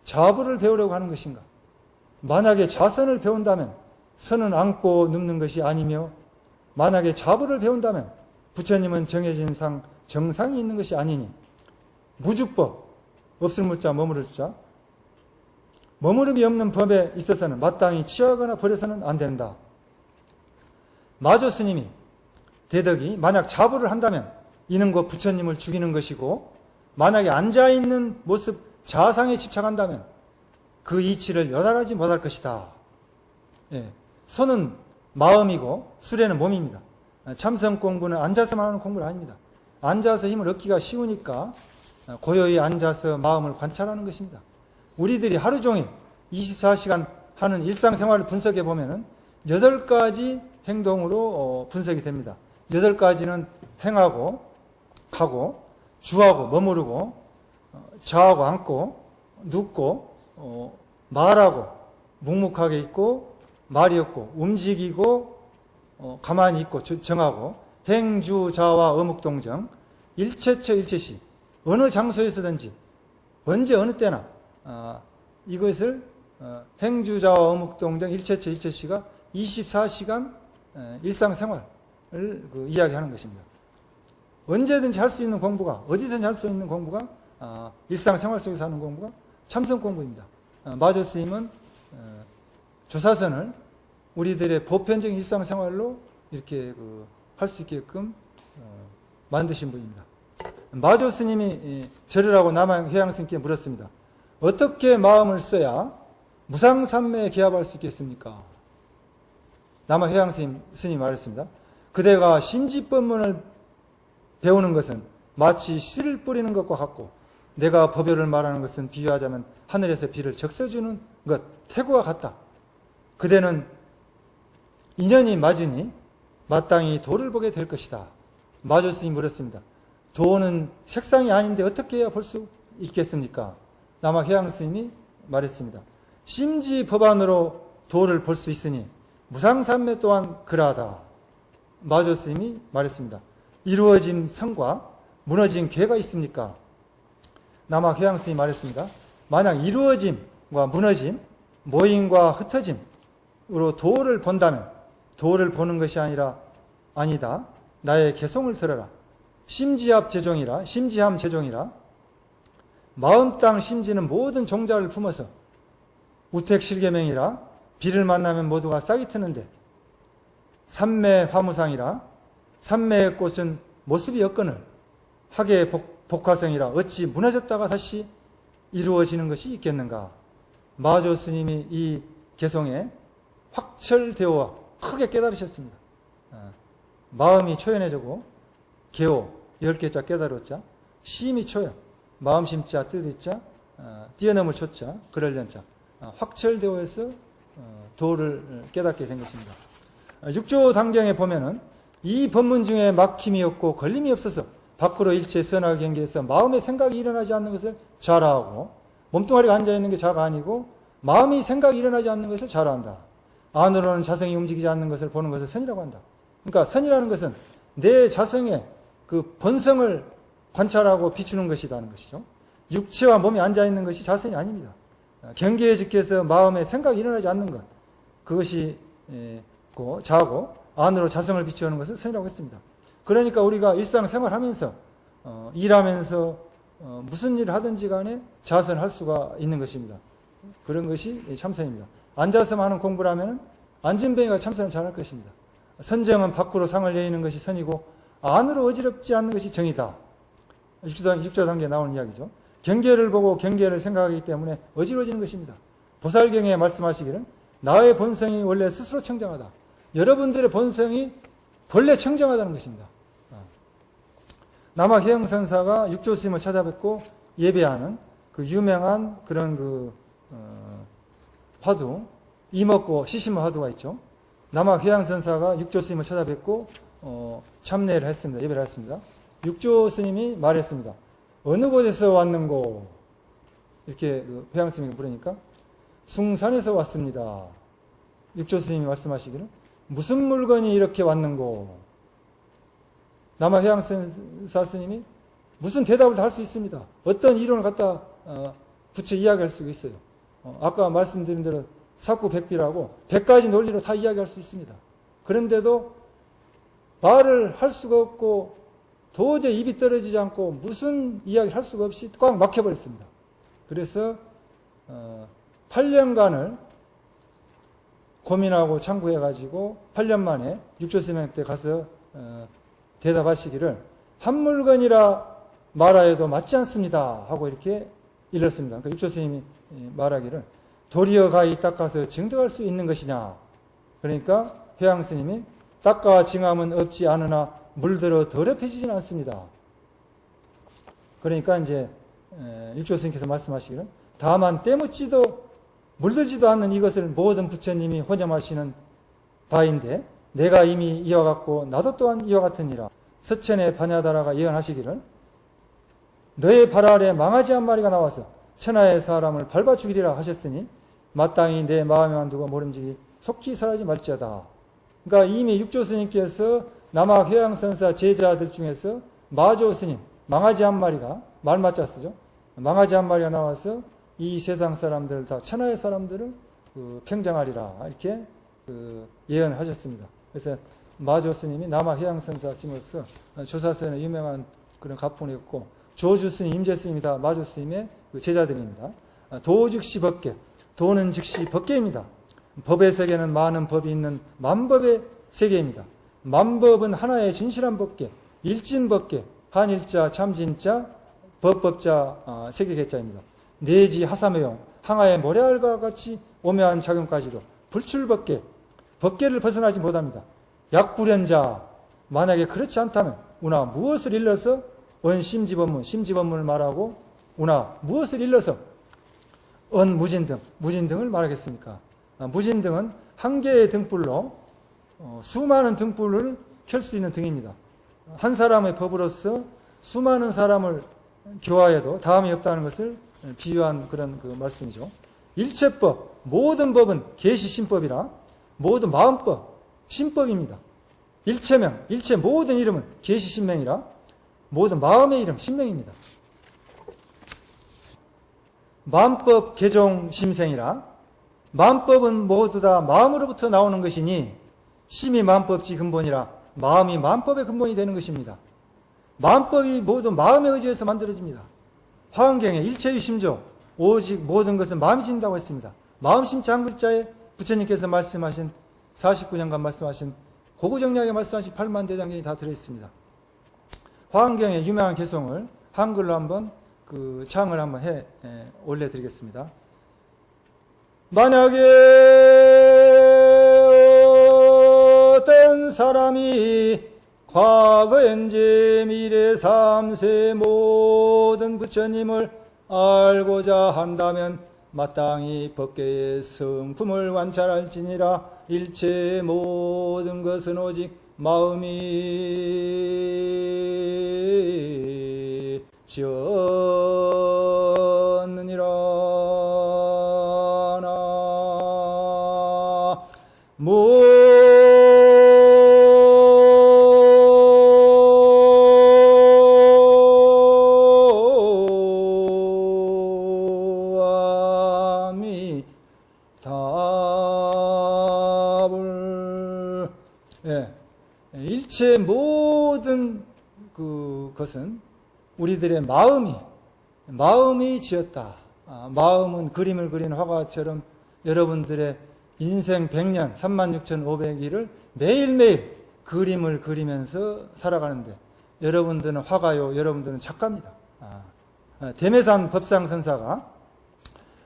자부를 배우려고 하는 것인가? 만약에 자선을 배운다면 선은 안고 눕는 것이 아니며, 만약에 자부를 배운다면 부처님은 정해진 상 정상이 있는 것이 아니니, 무주법, 없을 무자 머무를 자, 머무름이 없는 법에 있어서는 마땅히 취하거나 버려서는 안 된다. 마조 스님이, 대덕이 만약 자부를 한다면 이는 곧 부처님을 죽이는 것이고, 만약에 앉아있는 모습 자상에 집착한다면 그 이치를 여달하지 못할 것이다. 예. 손은 마음이고 수레는 몸입니다. 참선 공부는 앉아서만 하는 공부는 아닙니다. 앉아서 힘을 얻기가 쉬우니까 고요히 앉아서 마음을 관찰하는 것입니다. 우리들이 하루 종일 24시간 하는 일상생활을 분석해 보면은 8가지 행동으로 분석이 됩니다. 8가지는 행하고, 가고, 주하고, 머무르고, 좌하고, 앉고, 눕고, 말하고, 묵묵하게 있고, 말이 없고, 움직이고, 가만히 있고, 정하고, 행주, 자와, 어묵동정, 일체처, 일체시, 어느 장소에서든지, 언제, 어느 때나, 이것을, 행주, 자와, 어묵동정, 일체처, 일체시가 24시간 일상생활을 이야기하는 것입니다. 언제든지 할 수 있는 공부가, 어디든지 할 수 있는 공부가 일상생활 속에서 하는 공부가 참선 공부입니다. 마조 스님은 조사선을 우리들의 보편적인 일상생활로 이렇게 할 수 있게끔 만드신 분입니다. 마조 스님이 절을 하고 남학해양 스님께 물었습니다. 어떻게 마음을 써야 무상삼매에 개합할 수 있겠습니까? 남학해양 스님이 말했습니다. 그대가 심지법문을 배우는 것은 마치 씨를 뿌리는 것과 같고, 내가 법요를 말하는 것은 비유하자면 하늘에서 비를 적셔주는 것, 태구와 같다. 그대는 인연이 맞으니 마땅히 도를 보게 될 것이다. 마조 스님이 물었습니다. 도는 색상이 아닌데 어떻게 해야 볼 수 있겠습니까? 남학해양 스님이 말했습니다. 심지 법안으로 도를 볼 수 있으니 무상삼매 또한 그러하다. 마조 스님이 말했습니다. 이루어진 성과 무너진 괴가 있습니까? 남학해양 스님이 말했습니다. 만약 이루어짐과 무너짐, 모임과 흩어짐으로 도를 본다면 도를 보는 것이 아니다. 나의 개송을 들어라. 심지함 제종이라 마음 땅 심지는 모든 종자를 품어서 우택실계명이라 비를 만나면 모두가 싹이 트는데 삼매 화무상이라 삼매의 꽃은 모습이 없거늘 학의 복화성이라 어찌 무너졌다가 다시 이루어지는 것이 있겠는가. 마조 스님이 이 개성에 확철대오와 크게 깨달으셨습니다. 마음이 초연해지고 개오 10개자 깨달았자, 심이 초연, 마음심자 뜻이자, 뛰어넘을 초자, 그럴련자, 확철대오에서 도를 깨닫게 된 것입니다. 6조 단경에 보면은 이 법문 중에 막힘이 없고 걸림이 없어서 밖으로 일체 선악 경계에서 마음의 생각이 일어나지 않는 것을 자라하고, 몸뚱아리가 앉아있는 게 자가 아니고 마음이 생각이 일어나지 않는 것을 자라한다. 안으로는 자성이 움직이지 않는 것을 보는 것을 선이라고 한다. 그러니까 선이라는 것은 내 자성의 그 본성을 관찰하고 비추는 것이라는 것이죠. 육체와 몸이 앉아있는 것이 자성이 아닙니다. 경계에 즉해서 마음에 생각이 일어나지 않는 것, 그것이 자고 안으로 자성을 비추는 것을 선이라고 했습니다. 그러니까 우리가 일상생활하면서 일하면서 무슨 일을 하든지 간에 자선할 수가 있는 것입니다. 그런 것이 참선입니다. 앉아서만 하는 공부를 하면 앉은뱅이가 참선을 잘할 것입니다. 선정은 밖으로 상을 내리는 것이 선이고 안으로 어지럽지 않는 것이 정이다. 6조 단계에 나오는 이야기죠. 경계를 보고 경계를 생각하기 때문에 어지러지는 것입니다. 보살경에 말씀하시기를 나의 본성이 원래 스스로 청정하다. 여러분들의 본성이 본래 청정하다는 것입니다. 남학혜영선사가 육조 스님을 찾아뵙고 예배하는 그 유명한 그런 화두, 이먹고 시시무 화두가 있죠. 남학혜양선사가 육조 스님을 찾아뵙고 참례를 했습니다. 예배를 했습니다. 육조 스님이 말했습니다. 어느 곳에서 왔는고? 이렇게 회양 스님이 물으니까 숭산에서 왔습니다. 육조 스님이 말씀하시기를 무슨 물건이 이렇게 왔는고? 남학혜양선사 스님이 무슨 대답을 다 할 수 있습니다. 어떤 이론을 갖다 붙여 이야기할 수 있어요. 아까 말씀드린 대로 사구백비라고 100가지 논리로 다 이야기할 수 있습니다. 그런데도 말을 할 수가 없고 도저히 입이 떨어지지 않고 무슨 이야기를 할 수가 없이 꽉 막혀버렸습니다. 그래서 8년간을 고민하고 참고해가지고 8년 만에 육조 스님한테 가서 대답하시기를 한 물건이라 말하여도 맞지 않습니다 하고 이렇게 일렀습니다. 그러니까 육조 스님이 말하기를 도리어 가히 닦아서 증득할 수 있는 것이냐. 그러니까 회양 스님이 닦아 징함은 없지 않으나 물들어 더럽혀지지는 않습니다. 그러니까 이제 육조 스님께서 말씀하시기를 다만 때묻지도 물들지도 않는 이것을 모든 부처님이 혼념하시는 바인데 내가 이미 이와 같고 나도 또한 이와 같으니라. 서천의 반야다라가 예언하시기를 너의 발 아래 망아지 한 마리가 나와서 천하의 사람을 밟아 죽이리라 하셨으니 마땅히 내 마음에만 두고 모름지기 속히 사라지 말지어다. 그러니까 이미 육조 스님께서 남학회양선사 제자들 중에서 마조 스님, 망아지 한 마리가 말맞자 쓰죠. 망아지 한 마리가 나와서 이 세상 사람들 다 천하의 사람들을 평정하리라 이렇게 예언하셨습니다. 그래서 마조 스님이 남학회양선사 스님으로서 조사선의 유명한 그런 가풍이었고 조주 스님, 임재 스님이 다 마조 스님의 제자들입니다. 도 즉시 법계, 도는 즉시 법계입니다. 법의 세계는 많은 법이 있는 만법의 세계입니다. 만법은 하나의 진실한 법계, 일진법계, 한일자, 참진자, 법법자, 세계개자입니다. 내지 하사매용, 항아의 모래알과 같이 오묘한 작용까지도 불출법계, 법계를 벗어나지 못합니다. 약불연자, 만약에 그렇지 않다면 우나 무엇을 일러서 원심지법문, 심지법문을 말하고 우나 무엇을 일러서 언무진등, 무진등을 말하겠습니까? 무진등은 한 개의 등불로 수많은 등불을 켤 수 있는 등입니다. 한 사람의 법으로서 수많은 사람을 교화해도 다음이 없다는 것을 비유한 그런 말씀이죠. 일체법, 모든 법은 계시심법이라 모든 마음법, 심법입니다. 일체명, 일체 모든 이름은 계시심명이라 모든 마음의 이름, 심명입니다. 마음법 개종 심생이라 마음법은 모두 다 마음으로부터 나오는 것이니 심이 마음법지 근본이라 마음이 마음법의 근본이 되는 것입니다. 마음법이 모두 마음에 의지해서 만들어집니다. 화엄경에 일체유심조 오직 모든 것은 마음이 진다고 했습니다. 마음심자 한 글자에 부처님께서 말씀하신 49년간 말씀하신 고구정략에 말씀하신 8만 대장경이 다 들어있습니다. 화엄경의 유명한 개송을 한글로 한번 창을 한번 올려드리겠습니다. 만약에 어떤 사람이 과거, 현재, 미래, 삼세 모든 부처님을 알고자 한다면 마땅히 법계의 성품을 관찰할지니라. 일체 모든 것은 오직 마음이 지었느니라. 일체 모든 것은 우리들의 마음이 지었다. 마음은 그림을 그린 화가처럼 여러분들의 인생 100년, 36,500일을 매일매일 그림을 그리면서 살아가는데 여러분들은 화가요, 여러분들은 작가입니다. 대매산 법상선사가,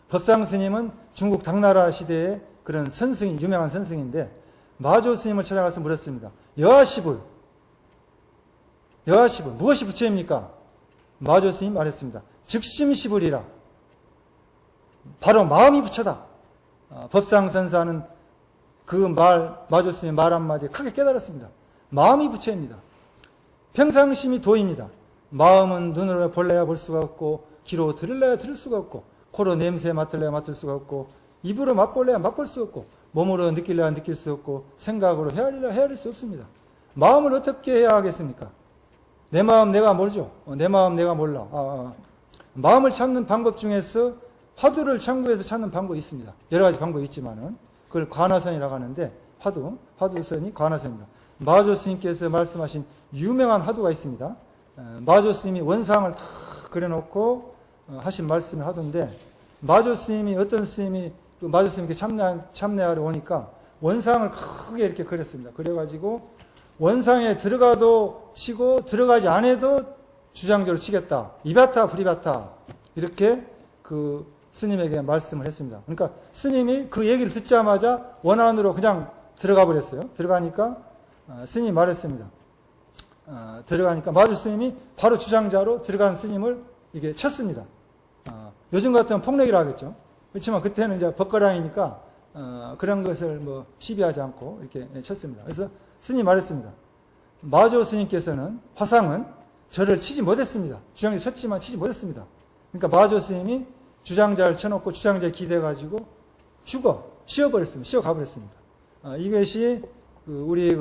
법상스님은 중국 당나라 시대의 그런 선승인, 유명한 선승인데 마조 스님을 찾아가서 물었습니다. 여하시불 무엇이 부처입니까? 마조 스님이 말했습니다. 즉심시불이라. 바로 마음이 부처다. 법상선사는 그 마조 스님의 말 한마디에 크게 깨달았습니다. 마음이 부처입니다. 평상심이 도입니다. 마음은 눈으로 볼래야 볼 수가 없고, 귀로 들을래야 들을 수가 없고, 코로 냄새 맡을래야 맡을 수가 없고, 입으로 맛볼래야 맛볼 수 없고, 몸으로 느낄래야 느낄 수 없고, 생각으로 헤아리려야 헤아릴 수 없습니다. 마음을 어떻게 해야 하겠습니까? 내 마음 내가 모르죠. 내 마음 내가 몰라. 마음을 찾는 방법 중에서 화두를 참고해서 찾는 방법이 있습니다. 여러 가지 방법이 있지만은 그걸 관화선이라고 하는데 화두선이 관화선입니다. 마조 스님께서 말씀하신 유명한 화두가 있습니다. 마조 스님이 원상을 다 그려놓고 하신 말씀을 하던데 마조 스님이 어떤 스님이 마조 스님께 참내하러 오니까 원상을 크게 이렇게 그렸습니다. 그래가지고 원상에 들어가도 치고 들어가지 않아도 주장적으로 치겠다. 이바타 불이바타 이렇게 그 스님에게 말씀을 했습니다. 그러니까 스님이 그 얘기를 듣자마자 원안으로 그냥 들어가 버렸어요. 들어가니까 스님이 말했습니다. 들어가니까 마주 스님이 바로 주장자로 들어간 스님을 이게 쳤습니다. 요즘 같으면 폭력이라 하겠죠. 그렇지만 그때는 이제 법거랑이니까 그런 것을 뭐 시비하지 않고 이렇게 쳤습니다. 그래서 스님이 말했습니다. 마조 스님께서는 화상은 저를 치지 못했습니다. 주장자 쳤지만 치지 못했습니다. 그러니까 마조 스님이 주장자를 쳐놓고 주장자에 기대가지고 쉬어버렸습니다. 쉬어가버렸습니다. 이것이 우리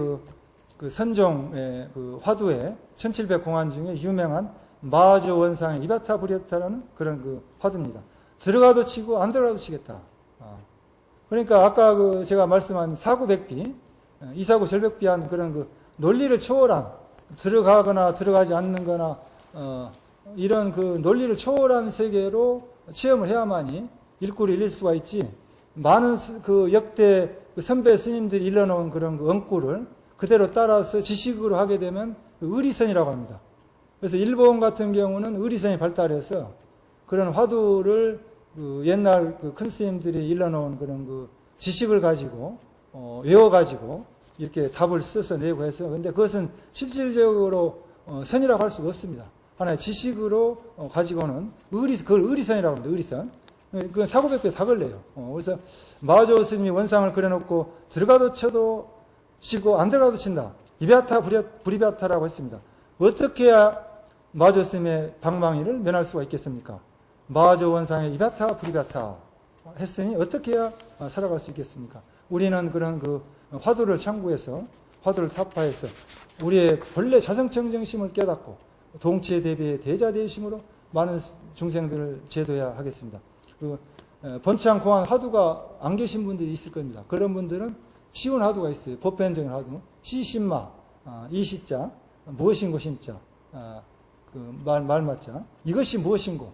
그 선종의 그 화두의 1700공안 중에 유명한 마조 원상의 이바타 부리타라는 그런 그 화두입니다. 들어가도 치고 안 들어가도 치겠다. 그러니까 아까 제가 말씀한 사구백비, 이사구 절백비한 그런 그 논리를 초월한 들어가거나 들어가지 않는 거나 이런 그 논리를 초월한 세계로 체험을 해야만이 일구를 일릴 수가 있지. 많은 그 역대 그 선배 스님들이 일러놓은 그런 그 언구를 그대로 따라서 지식으로 하게 되면 의리선이라고 합니다. 그래서 일본 같은 경우는 의리선이 발달해서 그런 화두를 그 옛날 그 큰 스님들이 일러놓은 그런 그 지식을 가지고 외워가지고 이렇게 답을 써서 내고 해서 근데 그것은 실질적으로 선이라고 할 수가 없습니다. 하나의 지식으로 가지고는 그걸 의리선이라고 합니다. 의리선. 그건 사고백배 다 걸려요. 그래서 마조 스님이 원상을 그려놓고 들어가도 쳐도 치고 안 들어가도 친다. 이베아타 부리베아타라고 했습니다. 어떻게 해야 마조 스님의 방망이를 면할 수가 있겠습니까? 마조 원상의 이베아타 부리베아타 했으니 어떻게 해야 살아갈 수 있겠습니까? 우리는 그런 그 화두를 참고해서 화두를 타파해서 우리의 본래 자성청정심을 깨닫고 동치에 대비해 대자대심으로 많은 중생들을 제도해야 하겠습니다. 번창 공안 화두가 안 계신 분들이 있을 겁니다. 그런 분들은 쉬운 화두가 있어요. 보편적인 화두, 시신마, 이시자, 무엇인고 심자, 말맞자, 이것이 무엇인고,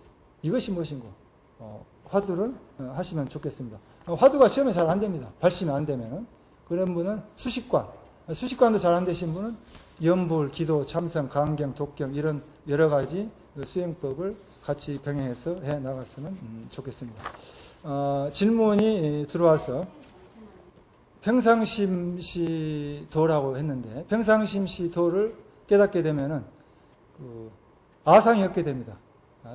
화두를 하시면 좋겠습니다. 화두가 처음에 잘 안 됩니다. 발심이 안 되면은. 그런 분은 수식관도 잘 안 되신 분은 연불, 기도, 참선, 강경, 독경 이런 여러 가지 수행법을 같이 병행해서 해 나갔으면 좋겠습니다. 질문이 들어와서 평상심시 도라고 했는데, 평상심시 도를 깨닫게 되면은 아상이 없게 됩니다.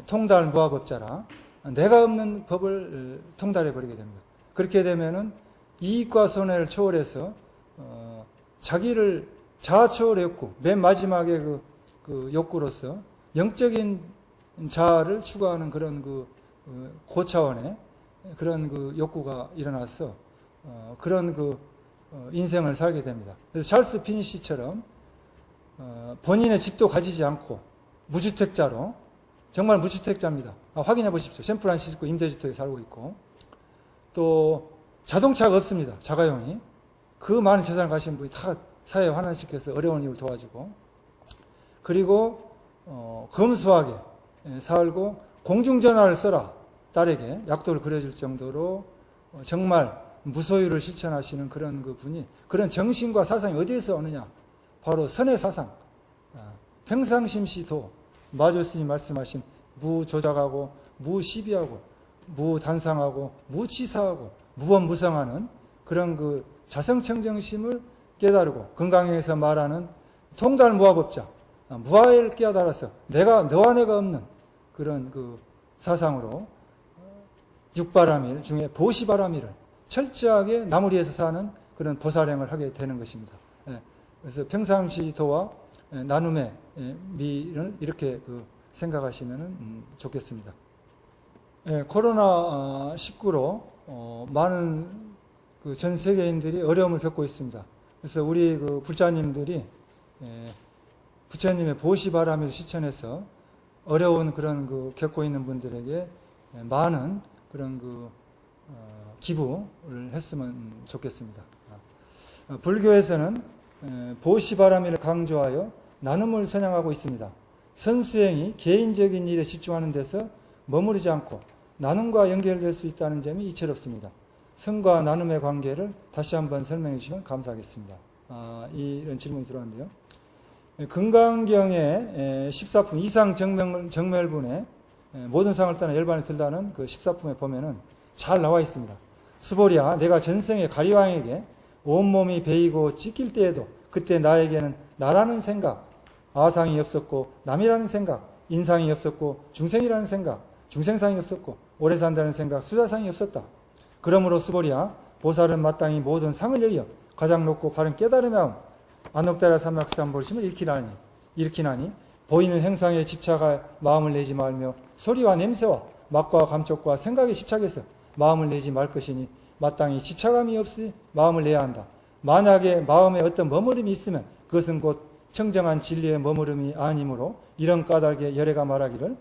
통달 무아법자라 내가 없는 법을 통달해 버리게 됩니다. 그렇게 되면은 이익과 손해를 초월해서 자기를 자아초월했고, 맨 마지막에 그 욕구로서 영적인 자아를 추구하는 그런 고차원의 그런 욕구가 일어나서 그런 인생을 살게 됩니다. 그래서 찰스 피니시처럼 본인의 집도 가지지 않고 무주택자로, 정말 무주택자입니다. 확인해 보십시오. 샌프란시스코 임대주택에 살고 있고, 또 자동차가 없습니다. 자가용이. 그 많은 재산을 가진 분이 다 사회에 환원시켜서 어려운 이웃을 도와주고, 그리고 검소하게 살고 공중전화를 써라 딸에게 약도를 그려줄 정도로 정말 무소유를 실천하시는 그런 분이, 그런 정신과 사상이 어디에서 오느냐? 바로 선의 사상, 평상심시도, 마조 스님이 말씀하신 무조작하고 무시비하고 무단상하고 무치사하고 무범무성하는 그런 자성청정심을 깨달고, 건강에서 말하는 통달무아법자, 무아를 깨달아서 너와 내가 없는 그런 사상으로 육바라밀 중에 보시바라밀을 철저하게 나무리에서 사는 그런 보살행을 하게 되는 것입니다. 그래서 평상시도와 나눔의 미를 이렇게 생각하시면 좋겠습니다. 코로나19로 많은 전 세계인들이 어려움을 겪고 있습니다. 그래서 우리 불자님들이 부처님의 보시바람을 실천해서 어려운 그런 겪고 있는 분들에게 많은 그런 기부를 했으면 좋겠습니다. 불교에서는 보시바라밀을 강조하여 나눔을 선양하고 있습니다. 선수행이 개인적인 일에 집중하는 데서 머무르지 않고 나눔과 연결될 수 있다는 점이 이채롭습니다. 선과 나눔의 관계를 다시 한번 설명해 주시면 감사하겠습니다. 이런 질문이 들어왔는데요. 금강경의 14품 이상 정멸분에 모든 상을 떠나 열반에 들다는 그 14품에 보면은 잘 나와 있습니다. 수보리야, 내가 전생에 가리왕에게 온몸이 베이고 찢길 때에도 그때 나에게는 나라는 생각, 아상이 없었고 남이라는 생각, 인상이 없었고 중생이라는 생각, 중생상이 없었고 오래 산다는 생각, 수자상이 없었다. 그러므로 수보리야, 보살은 마땅히 모든 상을 여겨 가장 높고 바른 깨달음의 마음, 안옥다라 삼락삼볼심을 일으키나니 보이는 행상에 집착할 마음을 내지 말며 소리와 냄새와 맛과 감촉과 생각에 집착해서 마음을 내지 말 것이니 마땅히 집착함이 없이 마음을 내야 한다. 만약에 마음에 어떤 머무름이 있으면 그것은 곧 청정한 진리의 머무름이 아니므로 이런 까닭에 열애가 말하기를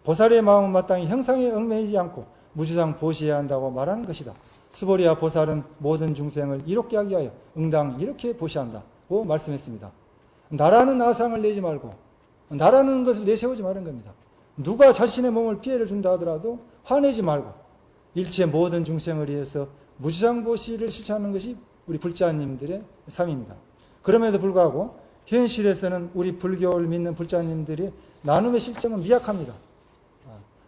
보살의 마음은 마땅히 형상에 얽매이지 않고 무주상 보시해야 한다고 말하는 것이다. 수보리야, 보살은 모든 중생을 이롭게 하기 위하여 응당 이렇게 보시한다고 말씀했습니다. 나라는 아상을 내지 말고 나라는 것을 내세우지 말은 겁니다. 누가 자신의 몸을 피해를 준다 하더라도 화내지 말고 일체 모든 중생을 위해서 무주상 보시를 실천하는 것이 우리 불자님들의 삶입니다. 그럼에도 불구하고 현실에서는 우리 불교를 믿는 불자님들이 나눔의 실정은 미약합니다.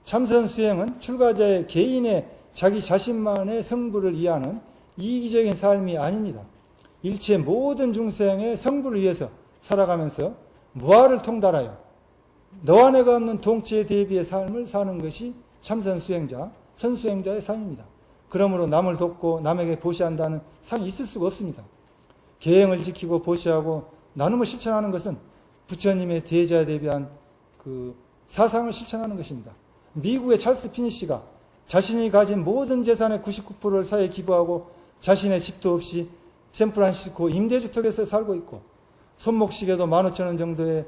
참선 수행은 출가자의 개인의 자기 자신만의 성불을 위하는 이기적인 삶이 아닙니다. 일체 모든 중생의 성불을 위해서 살아가면서 무아를 통달하여 너와 내가 없는 동체 대비의 삶을 사는 것이 참선 수행자, 선수행자의 삶입니다. 그러므로 남을 돕고 남에게 보시한다는 상이 있을 수가 없습니다. 계행을 지키고 보시하고 나눔을 실천하는 것은 부처님의 대자에 대비한 사상을 실천하는 것입니다. 미국의 찰스 피니시가 자신이 가진 모든 재산의 99%를 사회에 기부하고 자신의 집도 없이 샌프란시스코 임대주택에서 살고 있고 손목시계도 15,000원 정도의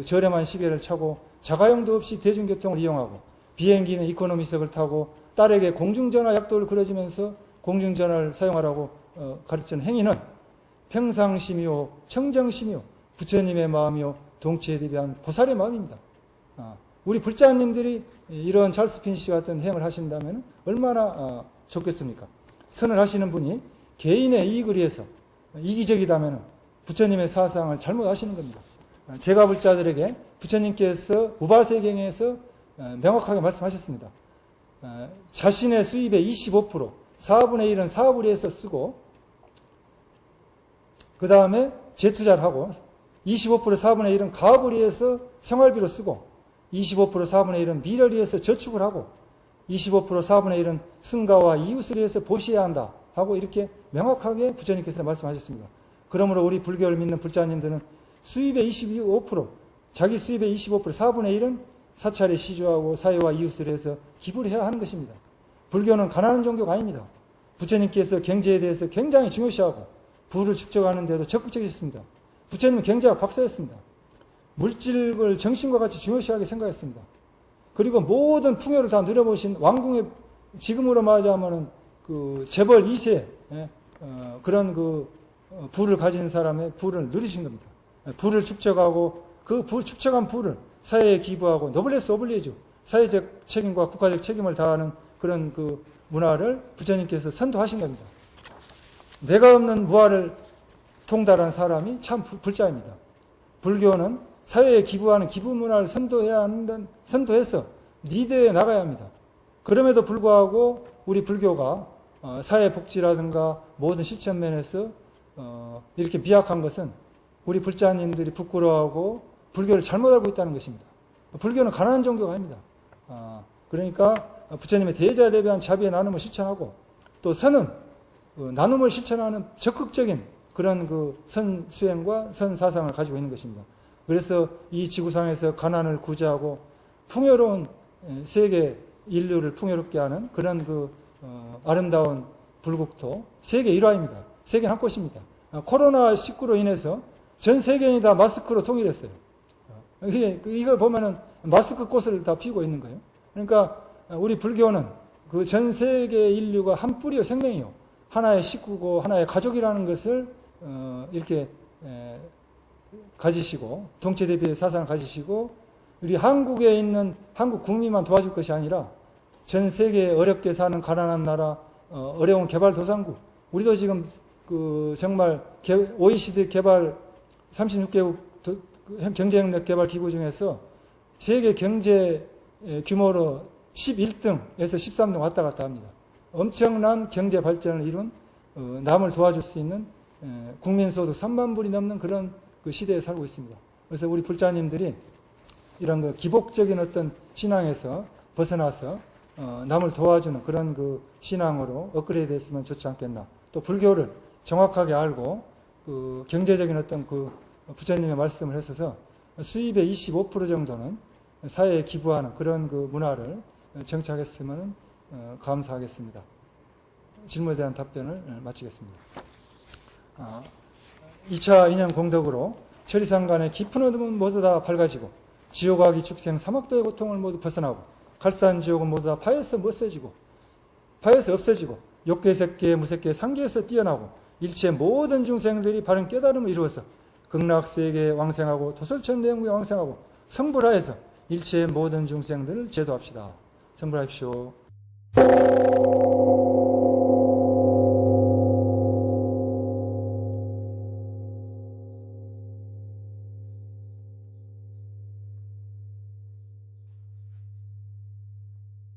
저렴한 시계를 차고 자가용도 없이 대중교통을 이용하고 비행기는 이코노미석을 타고 딸에게 공중전화 약도를 그려주면서 공중전화를 사용하라고 가르치는 행위는 평상심이요 청정심이요 부처님의 마음이요 동치에 대비한 보살의 마음입니다. 우리 불자님들이 이런 찰스 피니시 같은 행을 하신다면 얼마나 좋겠습니까? 선을 하시는 분이 개인의 이익을 위해서 이기적이다면 부처님의 사상을 잘못 하시는 겁니다. 제가 불자들에게 부처님께서 우바세경에서 명확하게 말씀하셨습니다. 자신의 수입의 25%, 4분의 1은 사업을 위해서 쓰고, 그 다음에 재투자를 하고, 25% 4분의 1은 가업을 위해서 생활비로 쓰고, 25% 4분의 1은 미래를 위해서 저축을 하고, 25% 4분의 1은 승가와 이웃을 위해서 보시해야 한다 하고 이렇게 명확하게 부처님께서 말씀하셨습니다. 그러므로 우리 불교를 믿는 불자님들은 수입의 25%, 자기 수입의 25%, 4분의 1은 사찰에 시주하고 사회와 이웃을 위해서 기부를 해야 하는 것입니다. 불교는 가난한 종교가 아닙니다. 부처님께서 경제에 대해서 굉장히 중요시하고 부를 축적하는 데도 적극적이었습니다. 부처님은 경제학 박사였습니다. 물질을 정신과 같이 중요시하게 생각했습니다. 그리고 모든 풍요를 다 누려보신 왕궁의 지금으로 말하자면은 그 재벌 2세 그런 그 부를 가진 사람의 부를 누리신 겁니다. 부를 축적하고 그 축적한 부를 사회에 기부하고 노블레스 오블리주 사회적 책임과 국가적 책임을 다하는 그런 그 문화를 부처님께서 선도하신 겁니다. 내가 없는 무아를 통달한 사람이 참 불자입니다. 불교는 사회에 기부하는 기부 문화를 선도해서 리드해 나가야 합니다. 그럼에도 불구하고 우리 불교가 사회복지라든가 모든 실천 면에서 이렇게 미약한 것은 우리 불자님들이 부끄러워하고 불교를 잘못 알고 있다는 것입니다. 불교는 가난한 종교가 아닙니다. 그러니까 부처님의 대자대비한 자비의 나눔을 실천하고 또 선은 나눔을 실천하는 적극적인 그런 그 선 수행과 선 사상을 가지고 있는 것입니다. 그래서 이 지구상에서 가난을 구제하고 풍요로운 세계 인류를 풍요롭게 하는 그런 그 아름다운 불국토 세계 일화입니다. 세계 한 곳입니다. 코로나19로 인해서 전 세계인이 다 마스크로 통일했어요. 이걸 보면은 마스크 꽃을 다 피우고 있는 거예요. 그러니까 우리 불교는 그 전 세계 인류가 한 뿌리요 생명이요. 하나의 식구고 하나의 가족이라는 것을 이렇게 가지시고 동체대비의 사상을 가지시고 우리 한국에 있는 한국 국민만 도와줄 것이 아니라 전 세계에 어렵게 사는 가난한 나라 어려운 개발도상국 우리도 지금 그 정말 OECD 개발 36개국 경제협력 개발 기구 중에서 세계 경제 규모로 11등에서 13등 왔다 갔다 합니다. 엄청난 경제 발전을 이룬 남을 도와줄 수 있는 국민소득 3만 불이 넘는 그런 그 시대에 살고 있습니다. 그래서 우리 불자님들이 이런 그 기복적인 어떤 신앙에서 벗어나서 남을 도와주는 그런 그 신앙으로 업그레이드 했으면 좋지 않겠나. 또 불교를 정확하게 알고 그 경제적인 어떤 그 부처님의 말씀을 했어서 수입의 25% 정도는 사회에 기부하는 그런 그 문화를 정착했으면 감사하겠습니다. 질문에 대한 답변을 마치겠습니다. 2차 인연 공덕으로 천리상간의 깊은 어둠은 모두 다 밝아지고 지옥악이 축생 사막도의 고통을 모두 벗어나고 갈산지옥은 모두 다 파에서 없어지고 욕계색계 무색계 상계에서 뛰어나고 일체 모든 중생들이 바른 깨달음을 이루어서 극락세계에 왕생하고 도설천 내용부에 왕생하고 성불하여서 일체 모든 중생들을 제도합시다. 성불하십시오.